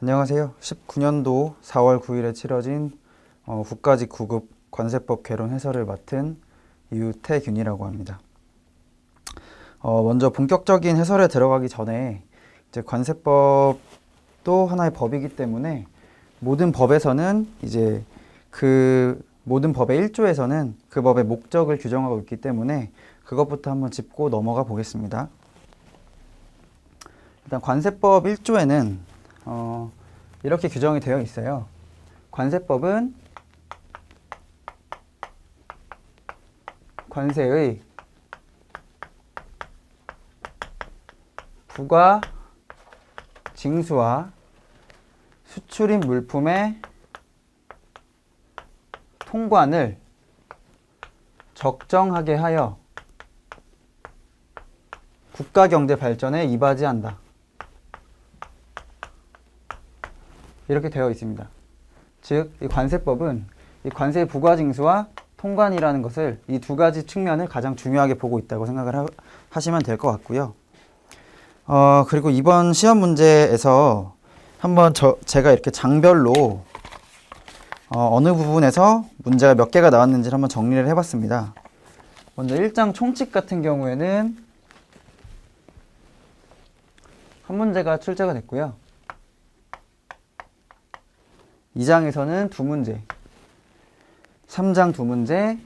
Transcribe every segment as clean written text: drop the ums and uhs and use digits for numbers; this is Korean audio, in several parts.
안녕하세요. 19년도 4월 9일에 치러진 국가직 9급 관세법 개론 해설을 맡은 유태균이라고 합니다. 먼저 본격적인 해설에 들어가기 전에 이제 관세법도 하나의 법이기 때문에 모든 법에서는 이제 그 모든 법의 1조에서는 그 법의 목적을 규정하고 있기 때문에 그것부터 한번 짚고 넘어가 보겠습니다. 일단 관세법 1조에는 이렇게 규정이 되어 있어요. 관세법은 관세의 부과 징수와 수출입 물품의 통관을 적정하게 하여 국가 경제 발전에 이바지한다. 이렇게 되어 있습니다. 즉, 이 관세법은 이 관세의 부과징수와 통관이라는 것을 이 두 가지 측면을 가장 중요하게 보고 있다고 생각을 하시면 될 것 같고요. 그리고 이번 시험 문제에서 한번 제가 이렇게 장별로 어느 부분에서 문제가 몇 개가 나왔는지를 한번 정리를 해봤습니다. 먼저 1장 총칙 같은 경우에는 한 문제가 출제가 됐고요. 2장에서는 2문제, 3장 2문제,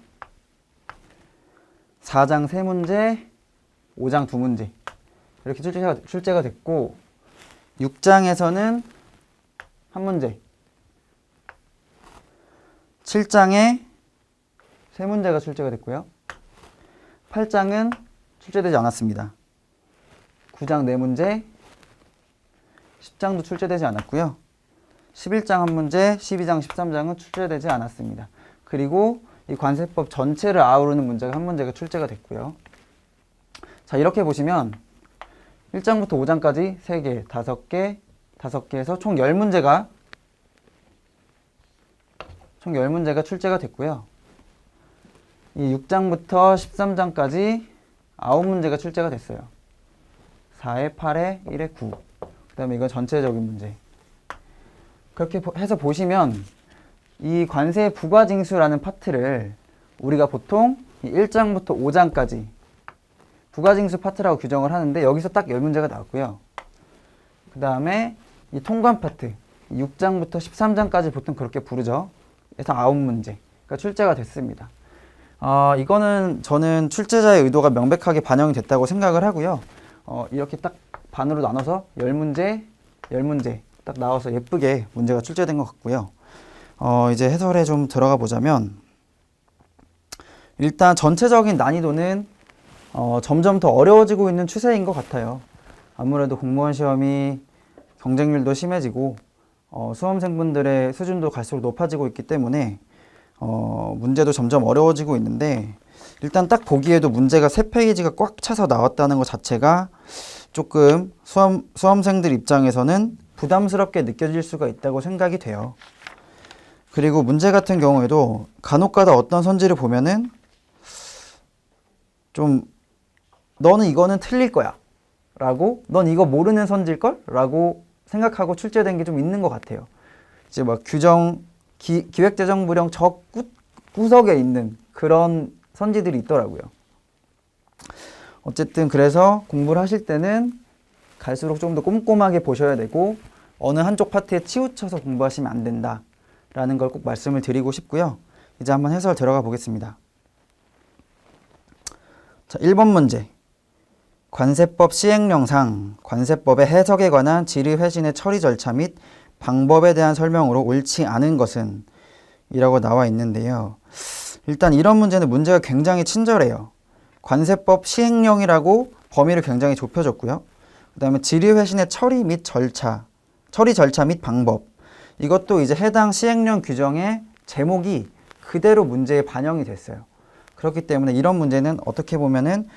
4장 3문제, 5장 2문제 이렇게 출제가 됐고 6장에서는 1문제, 7장에 3문제가 출제가 됐고요. 8장은 출제되지 않았습니다. 9장 4문제, 10장도 출제되지 않았고요. 11장 1문제, 12장, 13장은 출제되지 않았습니다. 그리고 이 관세법 전체를 아우르는 문제가 1문제가 출제가 됐고요. 자, 이렇게 보시면 1장부터 5장까지 3개, 5개, 5개에서 총 10문제가 출제가 됐고요. 이 6장부터 13장까지 9문제가 출제가 됐어요. 4에 8에 1에 9. 그 다음에 이건 전체적인 문제. 그렇게 해서 보시면 이 관세 부과징수라는 파트를 우리가 보통 1장부터 5장까지 부과징수 파트라고 규정을 하는데 여기서 딱 10문제가 나왔고요. 그 다음에 이 통관 파트 6장부터 13장까지 보통 그렇게 부르죠. 그래서 9문제가 출제가 됐습니다. 이거는 저는 출제자의 의도가 명백하게 반영이 됐다고 생각을 하고요. 이렇게 딱 반으로 나눠서 10문제, 10문제 딱 나와서 예쁘게 문제가 출제된 것 같고요. 이제 해설에 좀 들어가 보자면 일단 전체적인 난이도는 점점 더 어려워지고 있는 추세인 것 같아요. 아무래도 공무원 시험이 경쟁률도 심해지고 수험생분들의 수준도 갈수록 높아지고 있기 때문에 문제도 점점 어려워지고 있는데 일단 딱 보기에도 문제가 3페이지가 꽉 차서 나왔다는 것 자체가 조금 수험생들 입장에서는 부담스럽게 느껴질 수가 있다고 생각이 돼요. 그리고 문제 같은 경우에도 간혹가다 어떤 선지를 보면은 좀 너는 이거는 틀릴 거야 라고 넌 이거 모르는 선지일걸? 라고 생각하고 출제된 게 좀 있는 것 같아요. 이제 막 기획재정부령 저 구석에 있는 그런 선지들이 있더라고요. 어쨌든 그래서 공부를 하실 때는 갈수록 좀 더 꼼꼼하게 보셔야 되고 어느 한쪽 파트에 치우쳐서 공부하시면 안 된다라는 걸 꼭 말씀을 드리고 싶고요. 이제 한번 해설 들어가 보겠습니다. 자, 1번 문제. 관세법 시행령상 관세법의 해석에 관한 질의회신의 처리 절차 및 방법에 대한 설명으로 옳지 않은 것은 이라고 나와 있는데요. 일단 이런 문제는 문제가 굉장히 친절해요. 관세법 시행령이라고 범위를 굉장히 좁혀줬고요. 그 다음에 질의회신의 처리 절차 및 방법. 이것도 이제 해당 시행령 규정의 제목이 그대로 문제에 반영이 됐어요. 그렇기 때문에 이런 문제는 어떻게 보면은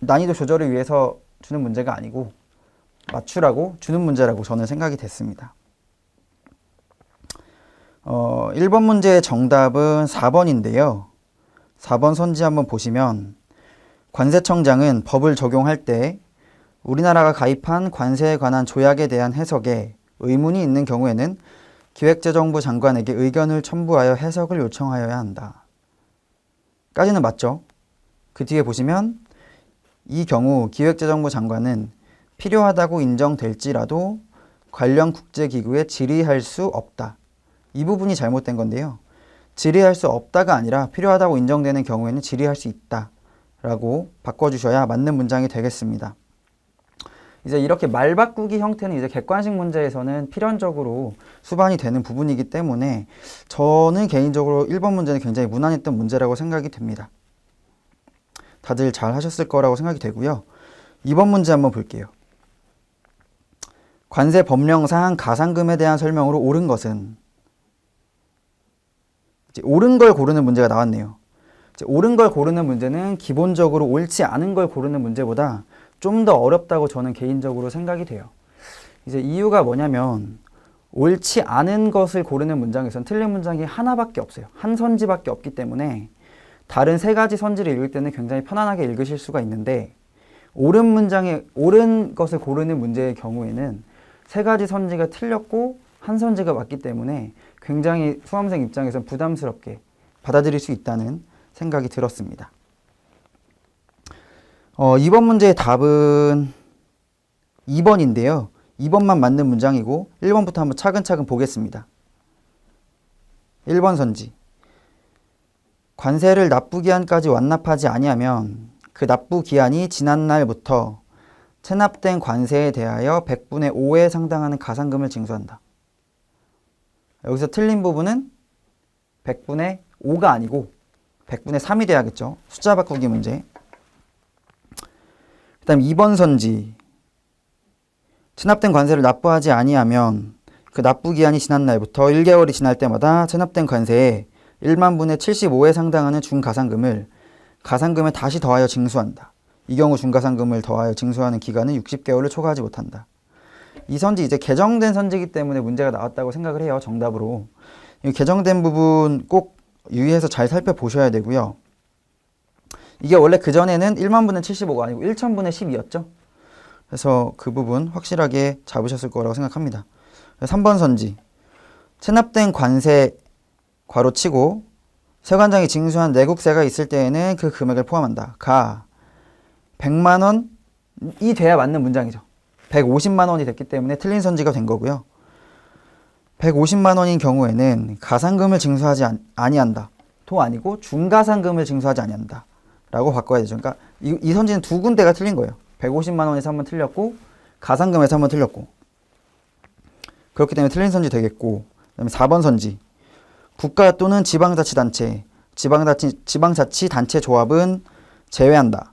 난이도 조절을 위해서 주는 문제가 아니고 맞추라고 주는 문제라고 저는 생각이 됐습니다. 1번 문제의 정답은 4번인데요. 4번 선지 한번 보시면 관세청장은 법을 적용할 때 우리나라가 가입한 관세에 관한 조약에 대한 해석에 의문이 있는 경우에는 기획재정부 장관에게 의견을 첨부하여 해석을 요청하여야 한다. 까지는 맞죠? 그 뒤에 보시면 이 경우 기획재정부 장관은 필요하다고 인정될지라도 관련 국제기구에 질의할 수 없다. 이 부분이 잘못된 건데요. 질의할 수 없다가 아니라 필요하다고 인정되는 경우에는 질의할 수 있다 라고 바꿔주셔야 맞는 문장이 되겠습니다. 이제 이렇게 말 바꾸기 형태는 이제 객관식 문제에서는 필연적으로 수반이 되는 부분이기 때문에 저는 개인적으로 1번 문제는 굉장히 무난했던 문제라고 생각이 됩니다. 다들 잘 하셨을 거라고 생각이 되고요. 2번 문제 한번 볼게요. 관세 법령상 가산금에 대한 설명으로 옳은 것은, 이제 옳은 걸 고르는 문제가 나왔네요. 이제 옳은 걸 고르는 문제는 기본적으로 옳지 않은 걸 고르는 문제보다 좀 더 어렵다고 저는 개인적으로 생각이 돼요. 이제 이유가 뭐냐면 옳지 않은 것을 고르는 문장에선 틀린 문장이 하나밖에 없어요. 한 선지밖에 없기 때문에 다른 세 가지 선지를 읽을 때는 굉장히 편안하게 읽으실 수가 있는데 옳은 문장에 옳은 것을 고르는 문제의 경우에는 세 가지 선지가 틀렸고 한 선지가 맞기 때문에 굉장히 수험생 입장에서 부담스럽게 받아들일 수 있다는 생각이 들었습니다. 2번 문제의 답은 2번인데요. 2번만 맞는 문장이고 1번부터 한번 차근차근 보겠습니다. 1번 선지. 관세를 납부기한까지 완납하지 아니하면 그 납부기한이 지난 날부터 체납된 관세에 대하여 100분의 5에 상당하는 가산금을 징수한다. 여기서 틀린 부분은 100분의 5가 아니고 100분의 3이 돼야겠죠. 숫자 바꾸기 문제. 그 다음 2번 선지. 체납된 관세를 납부하지 아니하면 그 납부기한이 지난 날부터 1개월이 지날 때마다 체납된 관세에 1만 분의 75에 상당하는 중가산금을 가산금에 다시 더하여 징수한다. 이 경우 중가산금을 더하여 징수하는 기간은 60개월을 초과하지 못한다. 이 선지 이제 개정된 선지이기 때문에 문제가 나왔다고 생각을 해요. 정답으로. 이 개정된 부분 꼭 유의해서 잘 살펴보셔야 되고요. 이게 원래 그전에는 1만 분의 75가 아니고 1천분의 12였죠. 그래서 그 부분 확실하게 잡으셨을 거라고 생각합니다. 3번 선지. 체납된 관세 괄호치고 세관장이 징수한 내국세가 있을 때에는 그 금액을 포함한다. 가 100만 원이 돼야 맞는 문장이죠. 150만 원이 됐기 때문에 틀린 선지가 된 거고요. 150만 원인 경우에는 가산금을 징수하지 아니한다. 도 아니고 중가산금을 징수하지 아니한다. 라고 바꿔야 되죠. 그러니까 이 선지는 두 군데가 틀린 거예요. 150만 원에서 한번 틀렸고 가산금에서 한번 틀렸고. 그렇기 때문에 틀린 선지 되겠고. 그다음에 4번 선지. 국가 또는 지방자치단체, 지방자치단체 조합은 제외한다.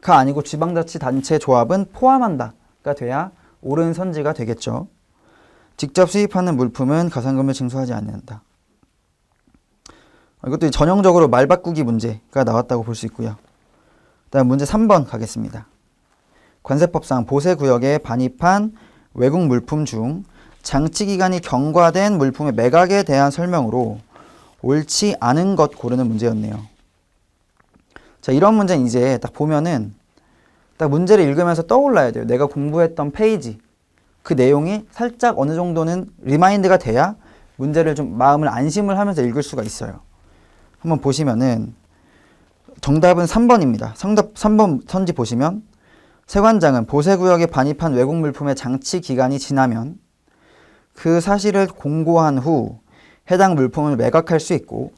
가 아니고 지방자치단체 조합은 포함한다가 돼야 옳은 선지가 되겠죠. 직접 수입하는 물품은 가산금을 징수하지 않는다. 이것도 전형적으로 말 바꾸기 문제가 나왔다고 볼 수 있고요. 다음 문제 3번 가겠습니다. 관세법상 보세구역에 반입한 외국 물품 중 장치기간이 경과된 물품의 매각에 대한 설명으로 옳지 않은 것 고르는 문제였네요. 자, 이런 문제는 이제 딱 보면은 딱 문제를 읽으면서 떠올라야 돼요. 내가 공부했던 페이지, 그 내용이 살짝 어느 정도는 리마인드가 돼야 문제를 좀 마음을 안심을 하면서 읽을 수가 있어요. 한번 보시면은 정답은 3번입니다. 3번 선지 보시면 세관장은 보세구역에 반입한 외국 물품의 장치 기간이 지나면 그 사실을 공고한 후 해당 물품을 매각할 수 있고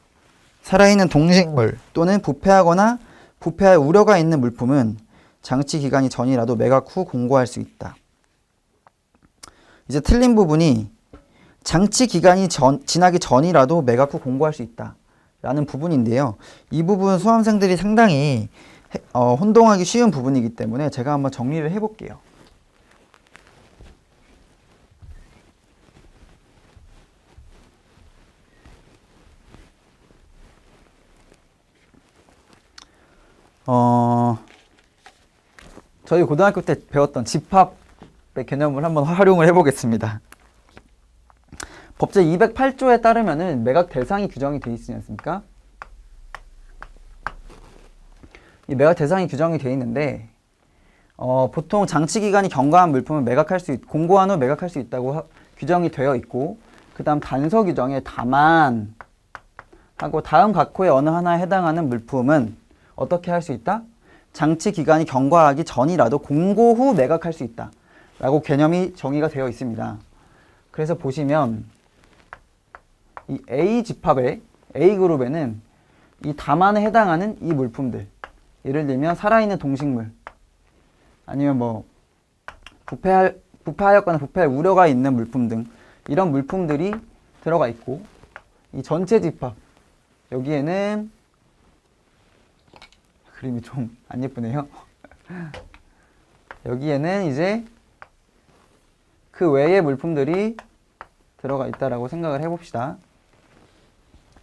살아있는 동식물 또는 부패하거나 부패할 우려가 있는 물품은 장치 기간이 전이라도 매각 후 공고할 수 있다. 이제 틀린 부분이 장치 기간이 지나기 전이라도 매각 후 공고할 수 있다 라는 부분인데요. 이 부분 수험생들이 상당히 혼동하기 쉬운 부분이기 때문에 제가 한번 정리를 해볼게요. 저희 고등학교 때 배웠던 집합의 개념을 한번 활용을 해보겠습니다. 법제 208조에 따르면은 매각 대상이 규정이 되어 있지 않습니까? 이 매각 대상이 규정이 되어 있는데 보통 장치 기간이 경과한 물품은 공고한 후 매각할 수 있다고 규정이 되어 있고, 그 다음 단서 규정에 다만 하고 다음 각호의 어느 하나에 해당하는 물품은 어떻게 할 수 있다? 장치 기간이 경과하기 전이라도 공고 후 매각할 수 있다 라고 개념이 정의가 되어 있습니다. 그래서 보시면 이 A집합에 A그룹에는 이 다만에 해당하는 이 물품들, 예를 들면 살아있는 동식물, 아니면 뭐 부패하였거나 부패할 우려가 있는 물품 등 이런 물품들이 들어가 있고, 이 전체 집합 여기에는 그림이 좀 안 예쁘네요. 여기에는 이제 그 외의 물품들이 들어가 있다라고 생각을 해봅시다.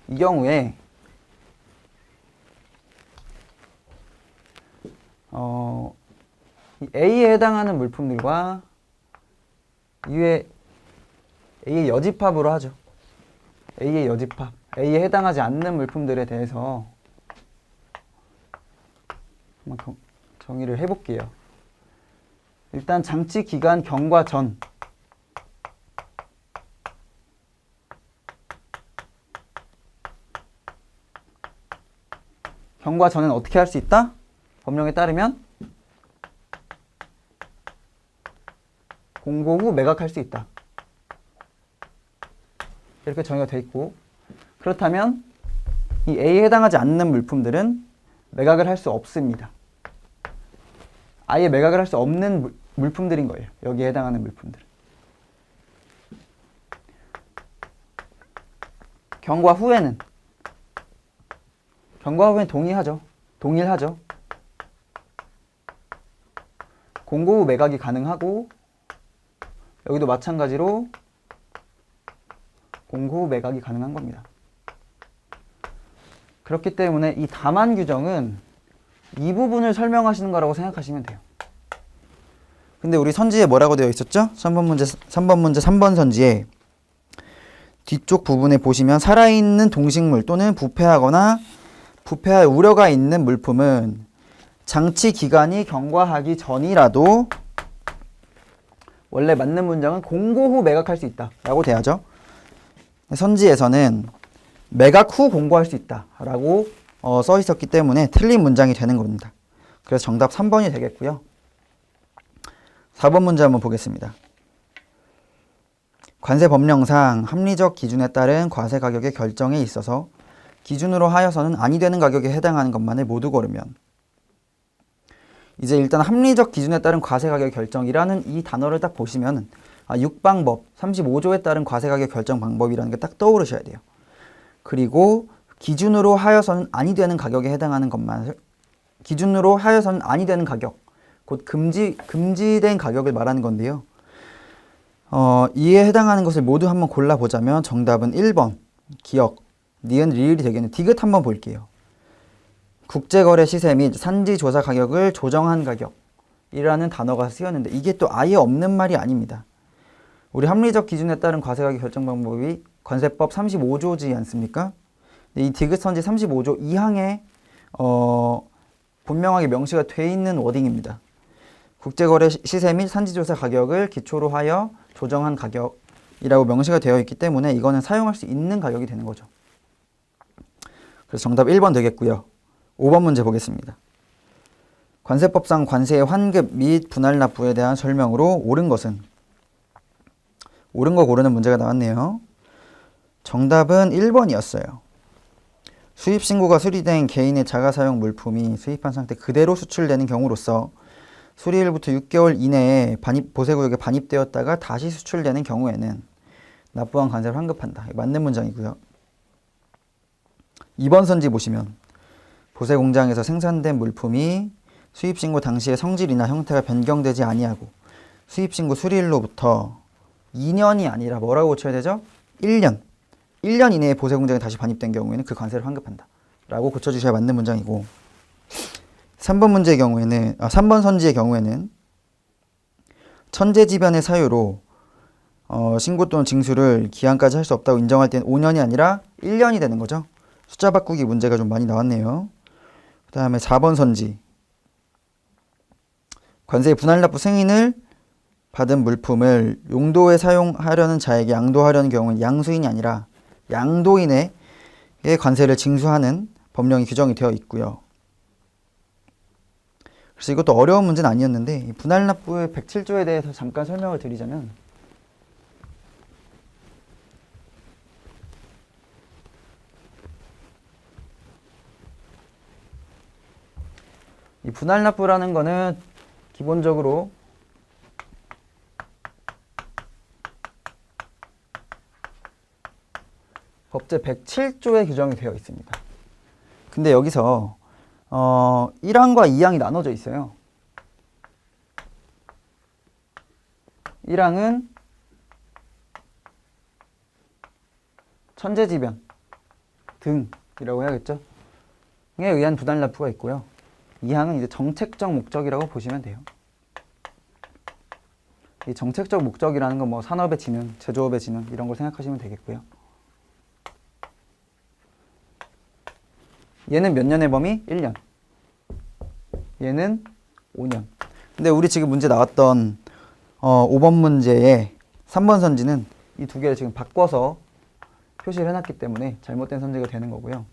이 경우에 이 A에 해당하는 물품들과 이외 A의 여집합으로 하죠. A의 여집합, A에 해당하지 않는 물품들에 대해서 한번 정의를 해볼게요. 일단 장치 기간 경과 전, 경과 전에는 어떻게 할 수 있다? 법령에 따르면 공고 후 매각할 수 있다. 이렇게 정의가 되어 있고, 그렇다면 이 A에 해당하지 않는 물품들은 매각을 할 수 없습니다. 아예 매각을 할 수 없는 물품들인 거예요. 여기에 해당하는 물품들은. 경과 후에는 동일하죠. 공고 후 매각이 가능하고, 여기도 마찬가지로 공고 후 매각이 가능한 겁니다. 그렇기 때문에 이 다만 규정은 이 부분을 설명하시는 거라고 생각하시면 돼요. 근데 우리 선지에 뭐라고 되어 있었죠? 3번 문제 3번 선지에 뒤쪽 부분에 보시면 살아있는 동식물 또는 부패하거나 부패할 우려가 있는 물품은 장치 기간이 경과하기 전이라도, 원래 맞는 문장은 공고 후 매각할 수 있다 라고 돼야죠. 선지에서는 매각 후 공고할 수 있다 라고 써 있었기 때문에 틀린 문장이 되는 겁니다. 그래서 정답 3번이 되겠고요. 4번 문제 한번 보겠습니다. 관세 법령상 합리적 기준에 따른 과세 가격의 결정에 있어서 기준으로 하여서는 아니 되는 가격에 해당하는 것만을 모두 고르면, 이제 일단 합리적 기준에 따른 과세 가격 결정이라는 이 단어를 딱 보시면 6방법 35조에 따른 과세 가격 결정 방법이라는 게 딱 떠오르셔야 돼요. 그리고 기준으로 하여서는 아니 되는 가격에 해당하는 것만, 기준으로 하여서는 아니 되는 가격, 곧 금지된 가격을 말하는 건데요. 이에 해당하는 것을 모두 한번 골라보자면 정답은 1번 기억, 니은 리을이 되겠네요. 디귿 한번 볼게요. 국제거래 시세 및 산지조사 가격을 조정한 가격이라는 단어가 쓰였는데, 이게 또 아예 없는 말이 아닙니다. 우리 합리적 기준에 따른 과세가격 결정 방법이 관세법 35조지 않습니까? 이 디귿 선지 35조 2항에 분명하게 명시가 돼 있는 워딩입니다. 국제거래 시세 및 산지조사 가격을 기초로 하여 조정한 가격이라고 명시가 되어 있기 때문에 이거는 사용할 수 있는 가격이 되는 거죠. 그래서 정답 1번 되겠고요. 5번 문제 보겠습니다. 관세법상 관세의 환급 및 분할 납부에 대한 설명으로 옳은 것은? 옳은 거 고르는 문제가 나왔네요. 정답은 1번이었어요. 수입신고가 수리된 개인의 자가사용 물품이 수입한 상태 그대로 수출되는 경우로서 수리일부터 6개월 이내에 보세구역에 반입되었다가 다시 수출되는 경우에는 납부한 관세를 환급한다. 맞는 문장이고요. 2번 선지 보시면 보세공장에서 생산된 물품이 수입신고 당시의 성질이나 형태가 변경되지 아니하고 수입신고 수리일로부터 2년이 아니라 뭐라고 고쳐야 되죠? 1년 이내에 보세공장에 다시 반입된 경우에는 그 관세를 환급한다 라고 고쳐주셔야 맞는 문장이고, 3번 문제의 경우에는 3번 선지의 경우에는 천재지변의 사유로 신고 또는 징수를 기한까지 할 수 없다고 인정할 때는 5년이 아니라 1년이 되는 거죠. 숫자 바꾸기 문제가 좀 많이 나왔네요. 그 다음에 4번 선지 관세의 분할납부 승인을 받은 물품을 용도에 사용하려는 자에게 양도하려는 경우는 양수인이 아니라 양도인에게 관세를 징수하는 법령이 규정이 되어 있고요. 그래서 이것도 어려운 문제는 아니었는데 이 분할납부의 107조에 대해서 잠깐 설명을 드리자면 이 분할납부라는 거는 기본적으로 법제 107조에 규정이 되어 있습니다. 근데 여기서 1항과 2항이 나눠져 있어요. 1항은 천재지변 등이라고 해야겠죠. 에 의한 분할납부가 있고요. 2항은 이제 정책적 목적이라고 보시면 돼요. 이 정책적 목적이라는 건 뭐 산업의 진흥, 제조업의 진흥 이런 걸 생각하시면 되겠고요. 얘는 몇 년의 범위? 1년. 얘는 5년. 근데 우리 지금 문제 나왔던 5번 문제의 3번 선지는 이 두 개를 지금 바꿔서 표시를 해놨기 때문에 잘못된 선지가 되는 거고요.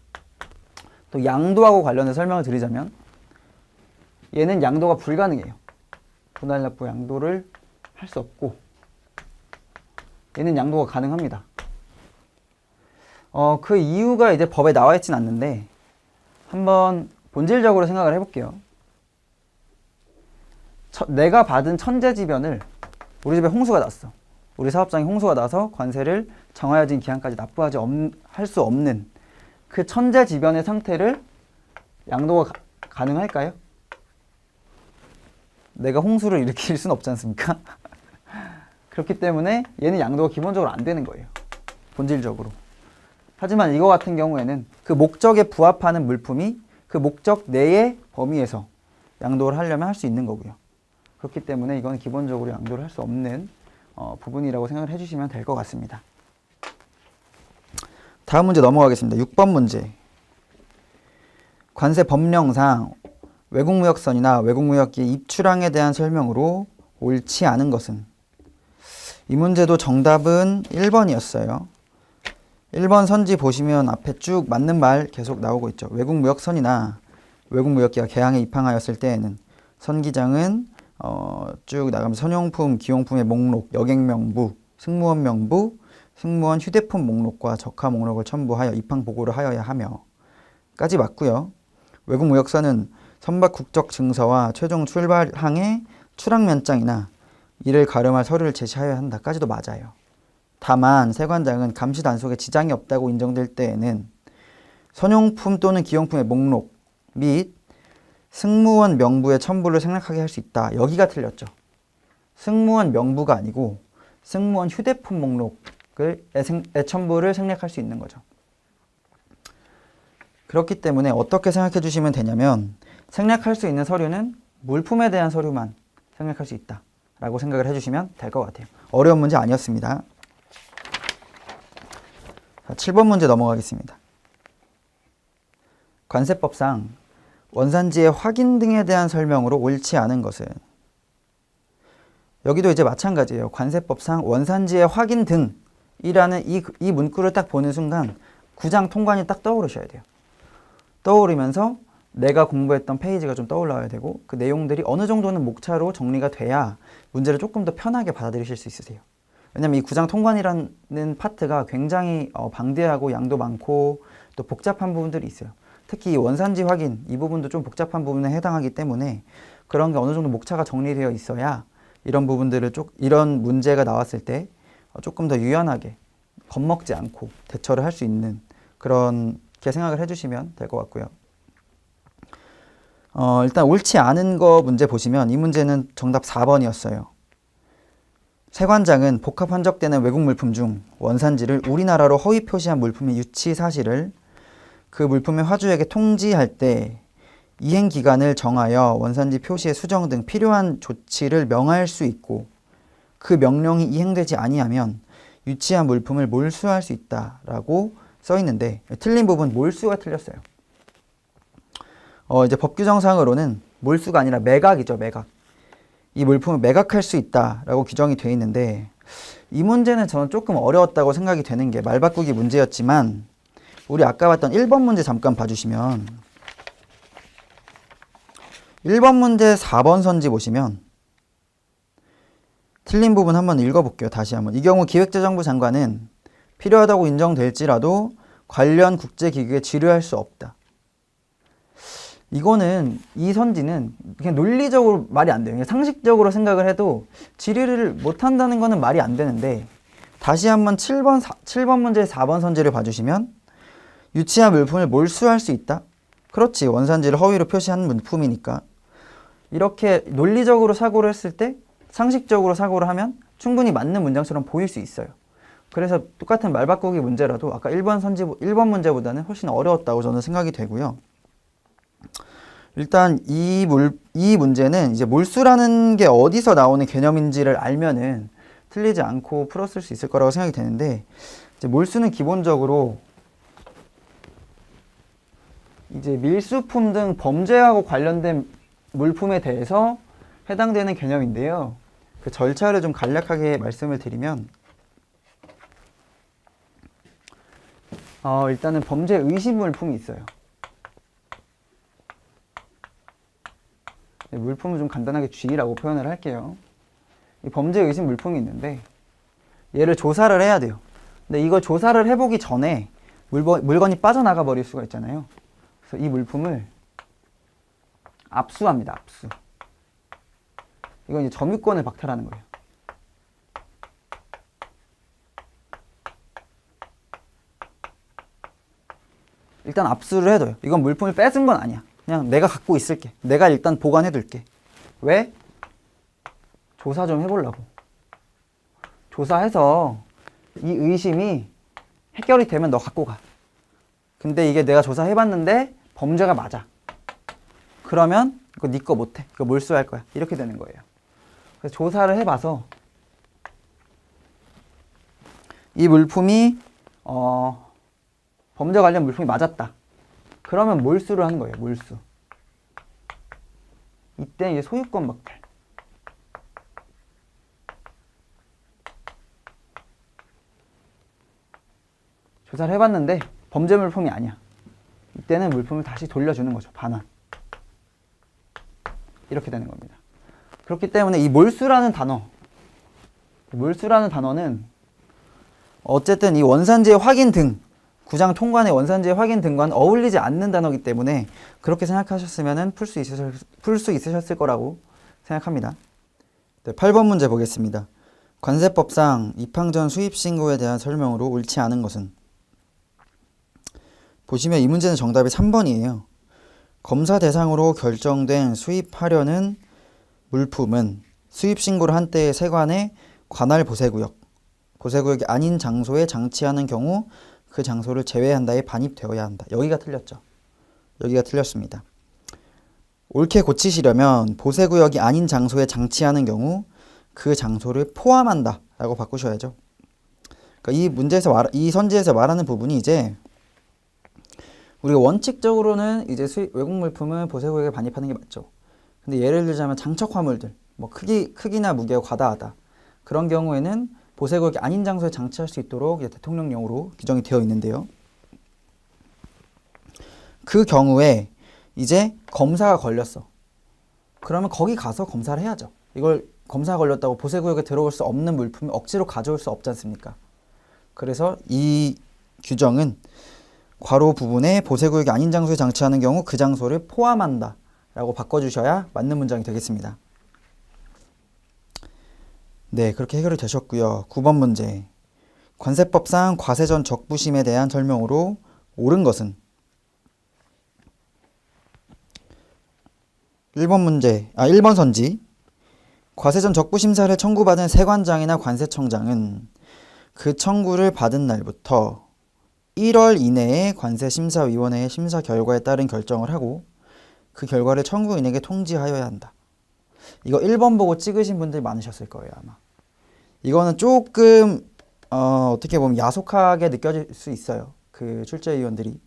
또 양도하고 관련해서 설명을 드리자면 얘는 양도가 불가능해요. 분할납부 양도를 할 수 없고 얘는 양도가 가능합니다. 그 이유가 이제 법에 나와 있진 않는데 한번 본질적으로 생각을 해볼게요. 내가 받은 천재지변을 우리 집에 홍수가 났어. 우리 사업장에 홍수가 나서 관세를 정하여진 기한까지 납부하지 할 수 없는 그 천재지변의 상태를 양도가 가능할까요? 내가 홍수를 일으킬 수는 없지 않습니까? 그렇기 때문에 얘는 양도가 기본적으로 안 되는 거예요. 본질적으로. 하지만 이거 같은 경우에는 그 목적에 부합하는 물품이 그 목적 내의 범위에서 양도를 하려면 할 수 있는 거고요. 그렇기 때문에 이건 기본적으로 양도를 할 수 없는 부분이라고 생각을 해주시면 될 것 같습니다. 다음 문제 넘어가겠습니다. 6번 문제. 관세 법령상 외국무역선이나 외국무역기의 입출항에 대한 설명으로 옳지 않은 것은? 이 문제도 정답은 1번이었어요. 1번 선지 보시면 앞에 쭉 맞는 말 계속 나오고 있죠. 외국무역선이나 외국무역기가 개항에 입항하였을 때에는 선기장은 쭉 나가면서 선용품, 기용품의 목록, 여객명부, 승무원 명부, 승무원 휴대폰 목록과 적하 목록을 첨부하여 입항 보고를 하여야 하며 까지 맞고요. 외국무역선은 선박 국적 증서와 최종 출발항의 출항 면장이나 이를 가름할 서류를 제시하여야 한다까지도 맞아요. 다만 세관장은 감시 단속에 지장이 없다고 인정될 때에는 선용품 또는 기용품의 목록 및 승무원 명부의 첨부를 생략하게 할 수 있다. 여기가 틀렸죠. 승무원 명부가 아니고 승무원 휴대폰 목록의 첨부를 생략할 수 있는 거죠. 그렇기 때문에 어떻게 생각해 주시면 되냐면 생략할 수 있는 서류는 물품에 대한 서류만 생략할 수 있다 라고 생각을 해주시면 될 것 같아요. 어려운 문제 아니었습니다. 자, 7번 문제 넘어가겠습니다. 관세법상 원산지의 확인 등에 대한 설명으로 옳지 않은 것은? 여기도 이제 마찬가지예요. 관세법상 원산지의 확인 등이라는 이 문구를 딱 보는 순간 구장 통관이 딱 떠오르셔야 돼요. 떠오르면서 내가 공부했던 페이지가 좀 떠올라야 되고 그 내용들이 어느 정도는 목차로 정리가 돼야 문제를 조금 더 편하게 받아들이실 수 있으세요. 왜냐면 이 구장 통관이라는 파트가 굉장히 방대하고 양도 많고 또 복잡한 부분들이 있어요. 특히 원산지 확인 이 부분도 좀 복잡한 부분에 해당하기 때문에 그런 게 어느 정도 목차가 정리되어 있어야 이런 부분들을 이런 문제가 나왔을 때 조금 더 유연하게 겁먹지 않고 대처를 할 수 있는 그렇게 생각을 해주시면 될 것 같고요. 일단 옳지 않은 거 문제 보시면 이 문제는 정답 4번이었어요. 세관장은 복합 환적되는 외국 물품 중 원산지를 우리나라로 허위 표시한 물품의 유치 사실을 그 물품의 화주에게 통지할 때 이행 기간을 정하여 원산지 표시의 수정 등 필요한 조치를 명할 수 있고 그 명령이 이행되지 아니하면 유치한 물품을 몰수할 수 있다라고 써 있는데 틀린 부분 몰수가 틀렸어요. 이제 법 규정상으로는 몰수가 아니라 매각이죠, 매각. 이 물품을 매각할 수 있다라고 규정이 되어 있는데 이 문제는 저는 조금 어려웠다고 생각이 되는 게 말바꾸기 문제였지만 우리 아까 봤던 1번 문제 잠깐 봐주시면 1번 문제 4번 선지 보시면 틀린 부분 한번 읽어볼게요. 다시 한번. 이 경우 기획재정부 장관은 필요하다고 인정될지라도 관련 국제기구에 지류할 수 없다. 이거는 이 선지는 그냥 논리적으로 말이 안 돼요. 그냥 상식적으로 생각을 해도 질의를 못한다는 거는 말이 안 되는데 다시 한번 7번 문제 4번 선지를 봐주시면 유치한 물품을 몰수할 수 있다? 그렇지. 원산지를 허위로 표시한 물품이니까. 이렇게 논리적으로 사고를 했을 때 상식적으로 사고를 하면 충분히 맞는 문장처럼 보일 수 있어요. 그래서 똑같은 말바꾸기 문제라도 아까 1번 문제보다는 훨씬 어려웠다고 저는 생각이 되고요. 일단 이 문제는 이제 몰수라는 게 어디서 나오는 개념인지를 알면은 틀리지 않고 풀었을 수 있을 거라고 생각이 되는데 이제 몰수는 기본적으로 이제 밀수품 등 범죄하고 관련된 물품에 대해서 해당되는 개념인데요. 그 절차를 좀 간략하게 말씀을 드리면 일단은 범죄 의심 물품이 있어요. 물품을 좀 간단하게 G라고 표현을 할게요. 이 범죄 의심 물품이 있는데 얘를 조사를 해야 돼요. 근데 이걸 조사를 해보기 전에 물건이 빠져나가 버릴 수가 있잖아요. 그래서 이 물품을 압수합니다. 압수. 이건 이제 점유권을 박탈하는 거예요. 일단 압수를 해둬요. 이건 물품을 뺏은 건 아니야. 그냥 내가 갖고 있을게. 내가 일단 보관해둘게. 왜? 조사 좀 해보려고. 조사해서 이 의심이 해결이 되면 너 갖고 가. 근데 이게 내가 조사해봤는데 범죄가 맞아. 그러면 이거 네 거 못해. 이거 몰수할 거야. 이렇게 되는 거예요. 그래서 조사를 해봐서 이 물품이 범죄 관련 물품이 맞았다. 그러면 몰수를 하는 거예요. 몰수. 이때 이제 소유권 박탈. 조사를 해봤는데 범죄 물품이 아니야. 이때는 물품을 다시 돌려주는 거죠. 반환. 이렇게 되는 겁니다. 그렇기 때문에 이 몰수라는 단어는 어쨌든 이 원산지의 확인 등 구장 통관의 원산지의 확인 등과는 어울리지 않는 단어이기 때문에 그렇게 생각하셨으면 풀 수 있으셨을 거라고 생각합니다. 네, 8번 문제 보겠습니다. 관세법상 입항 전 수입 신고에 대한 설명으로 옳지 않은 것은? 보시면 이 문제는 정답이 3번이에요. 검사 대상으로 결정된 수입하려는 물품은 수입 신고를 한 때의 세관의 관할 보세구역이 아닌 장소에 장치하는 경우 그 장소를 제외한다에 반입되어야 한다. 여기가 틀렸죠. 여기가 틀렸습니다. 옳게 고치시려면 보세구역이 아닌 장소에 장치하는 경우 그 장소를 포함한다 라고 바꾸셔야죠. 그러니까 이 선지에서 말하는 부분이 이제 우리가 원칙적으로는 이제 외국 물품은 보세구역에 반입하는 게 맞죠. 근데 예를 들자면 장척 화물들, 뭐 크기나 무게가 과다하다. 그런 경우에는 보세구역이 아닌 장소에 장치할 수 있도록 대통령령으로 규정이 되어 있는데요. 그 경우에 이제 검사가 걸렸어. 그러면 거기 가서 검사를 해야죠. 이걸 검사가 걸렸다고 보세구역에 들어올 수 없는 물품을 억지로 가져올 수 없지 않습니까? 그래서 이 규정은 괄호 부분에 보세구역이 아닌 장소에 장치하는 경우 그 장소를 포함한다 라고 바꿔주셔야 맞는 문장이 되겠습니다. 네, 그렇게 해결이 되셨고요. 9번 문제. 관세법상 과세 전 적부심에 대한 설명으로 옳은 것은? 1번 선지. 과세 전 적부심사를 청구받은 세관장이나 관세청장은 그 청구를 받은 날부터 1월 이내에 관세심사위원회의 심사 결과에 따른 결정을 하고 그 결과를 청구인에게 통지하여야 한다. 이거 1번 보고 찍으신 분들이 많으셨을 거예요, 아마. 이거는 조금 어떻게 보면 야속하게 느껴질 수 있어요. 그 출제위원들이.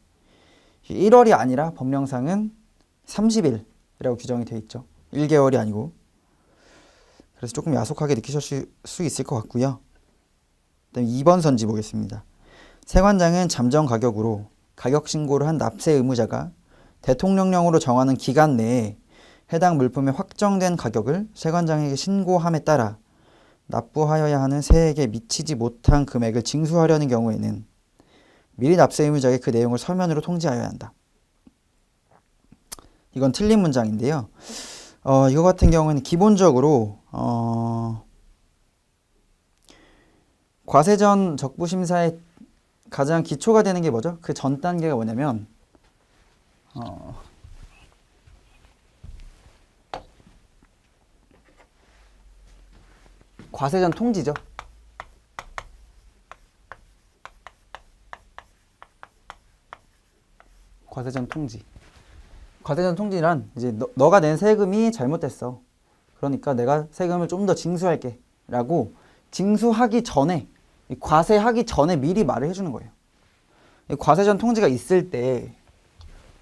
1월이 아니라 법령상은 30일이라고 규정이 되어 있죠. 1개월이 아니고. 그래서 조금 야속하게 느끼실 수 있을 것 같고요. 그다음에 2번 선지 보겠습니다. 세관장은 잠정 가격으로 가격 신고를 한 납세 의무자가 대통령령으로 정하는 기간 내에 해당 물품의 확정된 가격을 세관장에게 신고함에 따라 납부하여야 하는 세액에 미치지 못한 금액을 징수하려는 경우에는 미리 납세 의무자에게 그 내용을 서면으로 통지하여야 한다. 이건 틀린 문장인데요. 이거 같은 경우는 기본적으로 과세전 적부심사의 가장 기초가 되는 게 뭐죠? 그 전 단계가 뭐냐면 과세전 통지죠. 과세전 통지. 과세전 통지란 이제 너가 낸 세금이 잘못됐어. 그러니까 내가 세금을 좀 더 징수할게 라고 징수하기 전에, 과세하기 전에 미리 말을 해주는 거예요. 이 과세전 통지가 있을 때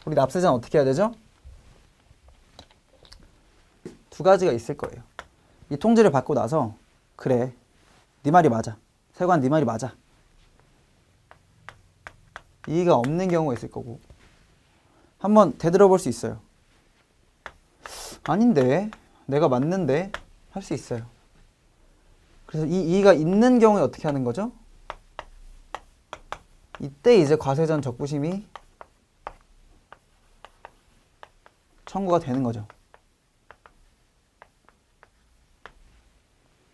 우리 납세자는 어떻게 해야 되죠? 두 가지가 있을 거예요. 이 통지를 받고 나서 그래, 네 말이 맞아. 세관 네 말이 맞아. 이의가 없는 경우가 있을 거고, 한번 되돌아볼 수 있어요. 아닌데, 내가 맞는데 할 수 있어요. 그래서 이 이의가 있는 경우에 어떻게 하는 거죠? 이때 이제 과세전 적부심이 청구가 되는 거죠.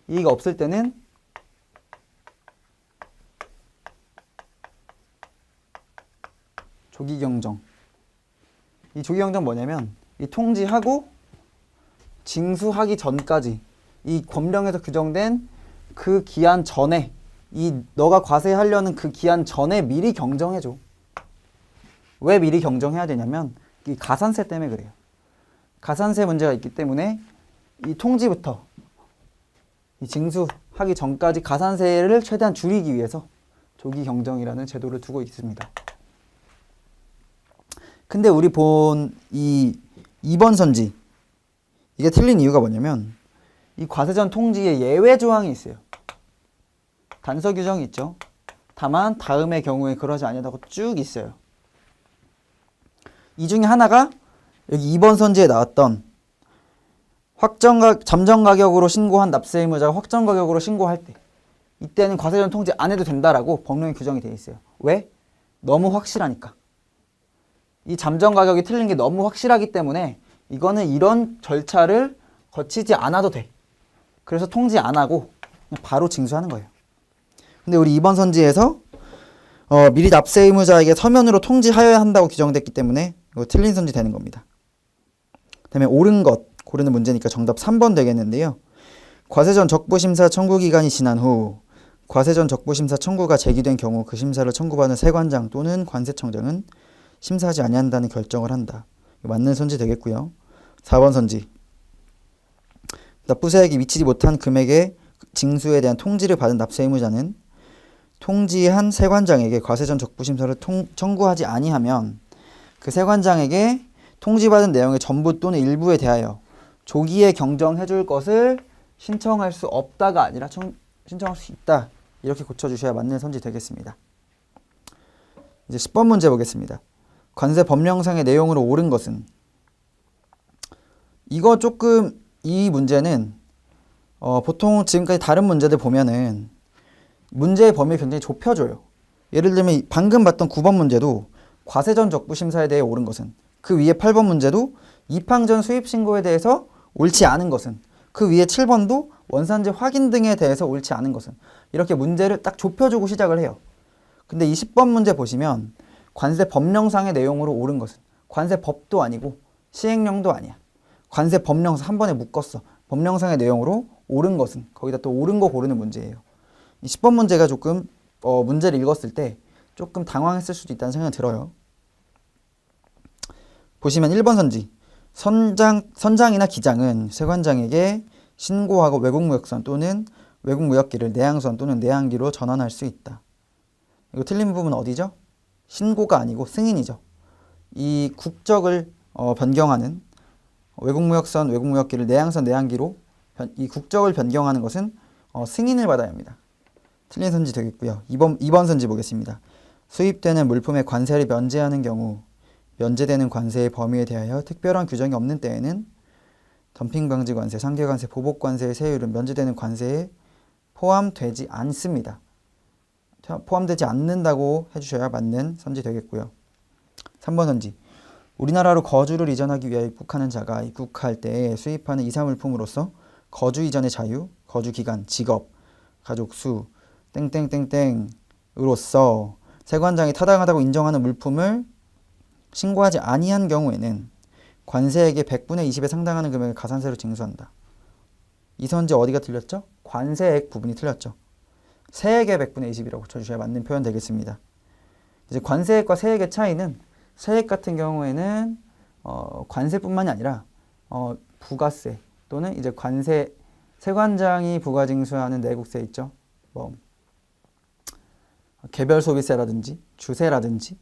이의가 없을 때는 조기경정. 이 조기경정 뭐냐면 이 통지하고 징수하기 전까지 이 법령에서 규정된 그 기한 전에, 이 너가 과세하려는 그 기한 전에 미리 경정해줘. 왜 미리 경정해야 되냐면 이 가산세 때문에 그래요. 가산세 문제가 있기 때문에 이 통지부터 이 징수하기 전까지 가산세를 최대한 줄이기 위해서 조기경정이라는 제도를 두고 있습니다. 근데 우리 본 이 2번 선지, 이게 틀린 이유가 뭐냐면 이 과세전 통지에 예외 조항이 있어요. 단서 규정이 있죠. 다만 다음의 경우에 그러지 아니하다고 쭉 있어요. 이 중에 하나가 여기 2번 선지에 나왔던 잠정 가격으로 신고한 납세 의무자가 확정 가격으로 신고할 때, 이때는 과세전 통지 안 해도 된다라고 법령에 규정이 되어 있어요. 왜? 너무 확실하니까. 이 잠정 가격이 틀린 게 너무 확실하기 때문에 이거는 이런 절차를 거치지 않아도 돼. 그래서 통지 안 하고 그냥 바로 징수하는 거예요. 근데 우리 2번 선지에서 미리 납세 의무자에게 서면으로 통지하여야 한다고 규정됐기 때문에 이거 틀린 선지 되는 겁니다. 그다음에 옳은 것 고르는 문제니까 정답 3번 되겠는데요. 과세전 적부심사 청구 기간이 지난 후 과세전 적부심사 청구가 제기된 경우 그 심사를 청구받은 세관장 또는 관세청장은 심사하지 아니한다는 결정을 한다. 맞는 선지 되겠고요. 4번 선지. 납부세액이 미치지 못한 금액의 징수에 대한 통지를 받은 납세 의무자는 통지한 세관장에게 과세전 적부심사를 청구하지 아니하면 그 세관장에게 통지받은 내용의 전부 또는 일부에 대하여 조기에 경정해 줄 것을 신청할 수 없다가 아니라 신청할 수 있다. 이렇게 고쳐주셔야 맞는 선지 되겠습니다. 이제 10번 문제 보겠습니다. 관세 법령상의 내용으로 옳은 것은, 이거 조금 이 문제는 보통 지금까지 다른 문제들 보면은 문제의 범위를 굉장히 좁혀줘요. 예를 들면 방금 봤던 9번 문제도 과세전 적부심사에 대해 옳은 것은, 그 위에 8번 문제도 입항전 수입신고에 대해서 옳지 않은 것은, 그 위에 7번도 원산지 확인 등에 대해서 옳지 않은 것은, 이렇게 문제를 딱 좁혀주고 시작을 해요. 근데 이 10번 문제 보시면 관세 법령상의 내용으로 옳은 것은, 관세 법도 아니고 시행령도 아니야. 관세 법령상 한 번에 묶었어. 법령상의 내용으로 옳은 것은, 거기다 또 옳은 거 고르는 문제예요. 이 10번 문제가 조금 문제를 읽었을 때 조금 당황했을 수도 있다는 생각이 들어요. 보시면 1번 선지. 선장이나 기장은 세관장에게 신고하고 외국무역선 또는 외국무역기를 내항선 또는 내항기로 전환할 수 있다. 이거 틀린 부분은 어디죠? 신고가 아니고 승인이죠. 이 국적을 변경하는 외국무역선, 외국무역기를 내항선, 내항기로 이 국적을 변경하는 것은 승인을 받아야 합니다. 틀린 선지 되겠고요. 2번 선지 보겠습니다. 수입되는 물품의 관세를 면제하는 경우 면제되는 관세의 범위에 대하여 특별한 규정이 없는 때에는 덤핑 방지 관세, 상계 관세, 보복 관세의 세율은 면제되는 관세에 포함되지 않습니다. 포함되지 않는다고 해주셔야 맞는 선지 되겠고요. 3번 선지. 우리나라로 거주를 이전하기 위하여 입국하는 자가 입국할 때 수입하는 이사물품으로서 거주 이전의 자유, 거주 기간, 직업, 가족 수, 땡땡땡땡으로서 세관장이 타당하다고 인정하는 물품을 신고하지 아니한 경우에는 관세액의 100분의 20에 상당하는 금액을 가산세로 징수한다. 이 선지 어디가 틀렸죠? 관세액 부분이 틀렸죠. 세액의 100분의 20이라고 붙여주셔야 맞는 표현 되겠습니다. 이제 관세액과 세액의 차이는 세액 같은 경우에는 관세뿐만이 아니라 부가세 또는 이제 관세 세관장이 부과징수하는 내국세 있죠. 뭐 개별 소비세라든지 주세라든지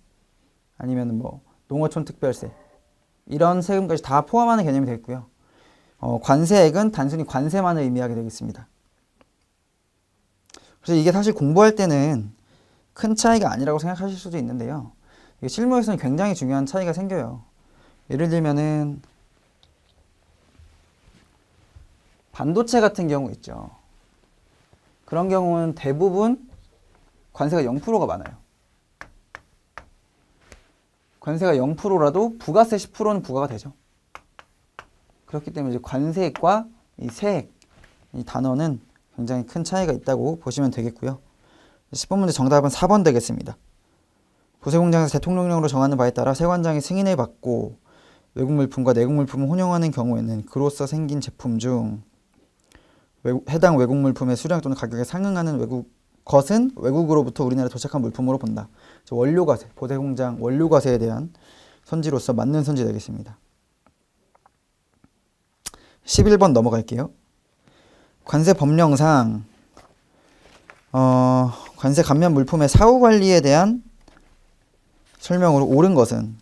아니면 뭐 농어촌 특별세 이런 세금까지 다 포함하는 개념이 되겠고요. 관세액은 단순히 관세만을 의미하게 되겠습니다. 그래서 이게 사실 공부할 때는 큰 차이가 아니라고 생각하실 수도 있는데요. 이게 실무에서는 굉장히 중요한 차이가 생겨요. 예를 들면은 반도체 같은 경우 있죠. 그런 경우는 대부분 관세가 0%가 많아요. 관세가 0%라도 부가세 10%는 부과가 되죠. 그렇기 때문에 이제 관세액과 이 세액, 이 단어는 굉장히 큰 차이가 있다고 보시면 되겠고요. 10번 문제 정답은 4번 되겠습니다. 보세공장에서 대통령령으로 정하는 바에 따라 세관장이 승인을 받고 외국 물품과 내국 물품을 혼용하는 경우에는 그로써 생긴 제품 중 해당 외국 물품의 수량 또는 가격에 상응하는 것은 외국으로부터 우리나라에 도착한 물품으로 본다. 원료과세, 보세공장 원료과세에 대한 선지로서 맞는 선지 되겠습니다. 11번 넘어갈게요. 관세 법령상 관세 감면 물품의 사후 관리에 대한 설명으로 옳은 것은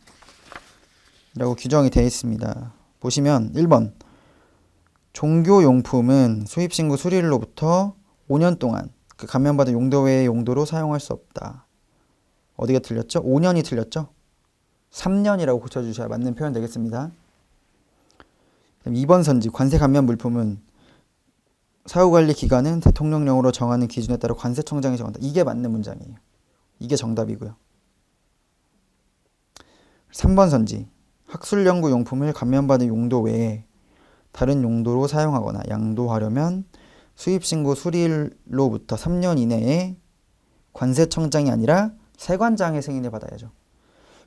라고 규정이 되어 있습니다. 보시면 1번 종교용품은 수입신고 수리일로부터 5년 동안 그 감면받은 용도 외의 용도로 사용할 수 없다. 어디가 틀렸죠? 5년이 틀렸죠? 3년이라고 고쳐주셔야 맞는 표현 되겠습니다. 2번 선지 관세 감면 물품은 사후관리 기간은 대통령령으로 정하는 기준에 따라 관세청장이 정한다. 이게 맞는 문장이에요. 이게 정답이고요. 3번 선지 학술연구 용품을 감면받은 용도 외에 다른 용도로 사용하거나 양도하려면 수입신고 수리일로부터 3년 이내에 관세청장이 아니라 세관장의 승인을 받아야죠.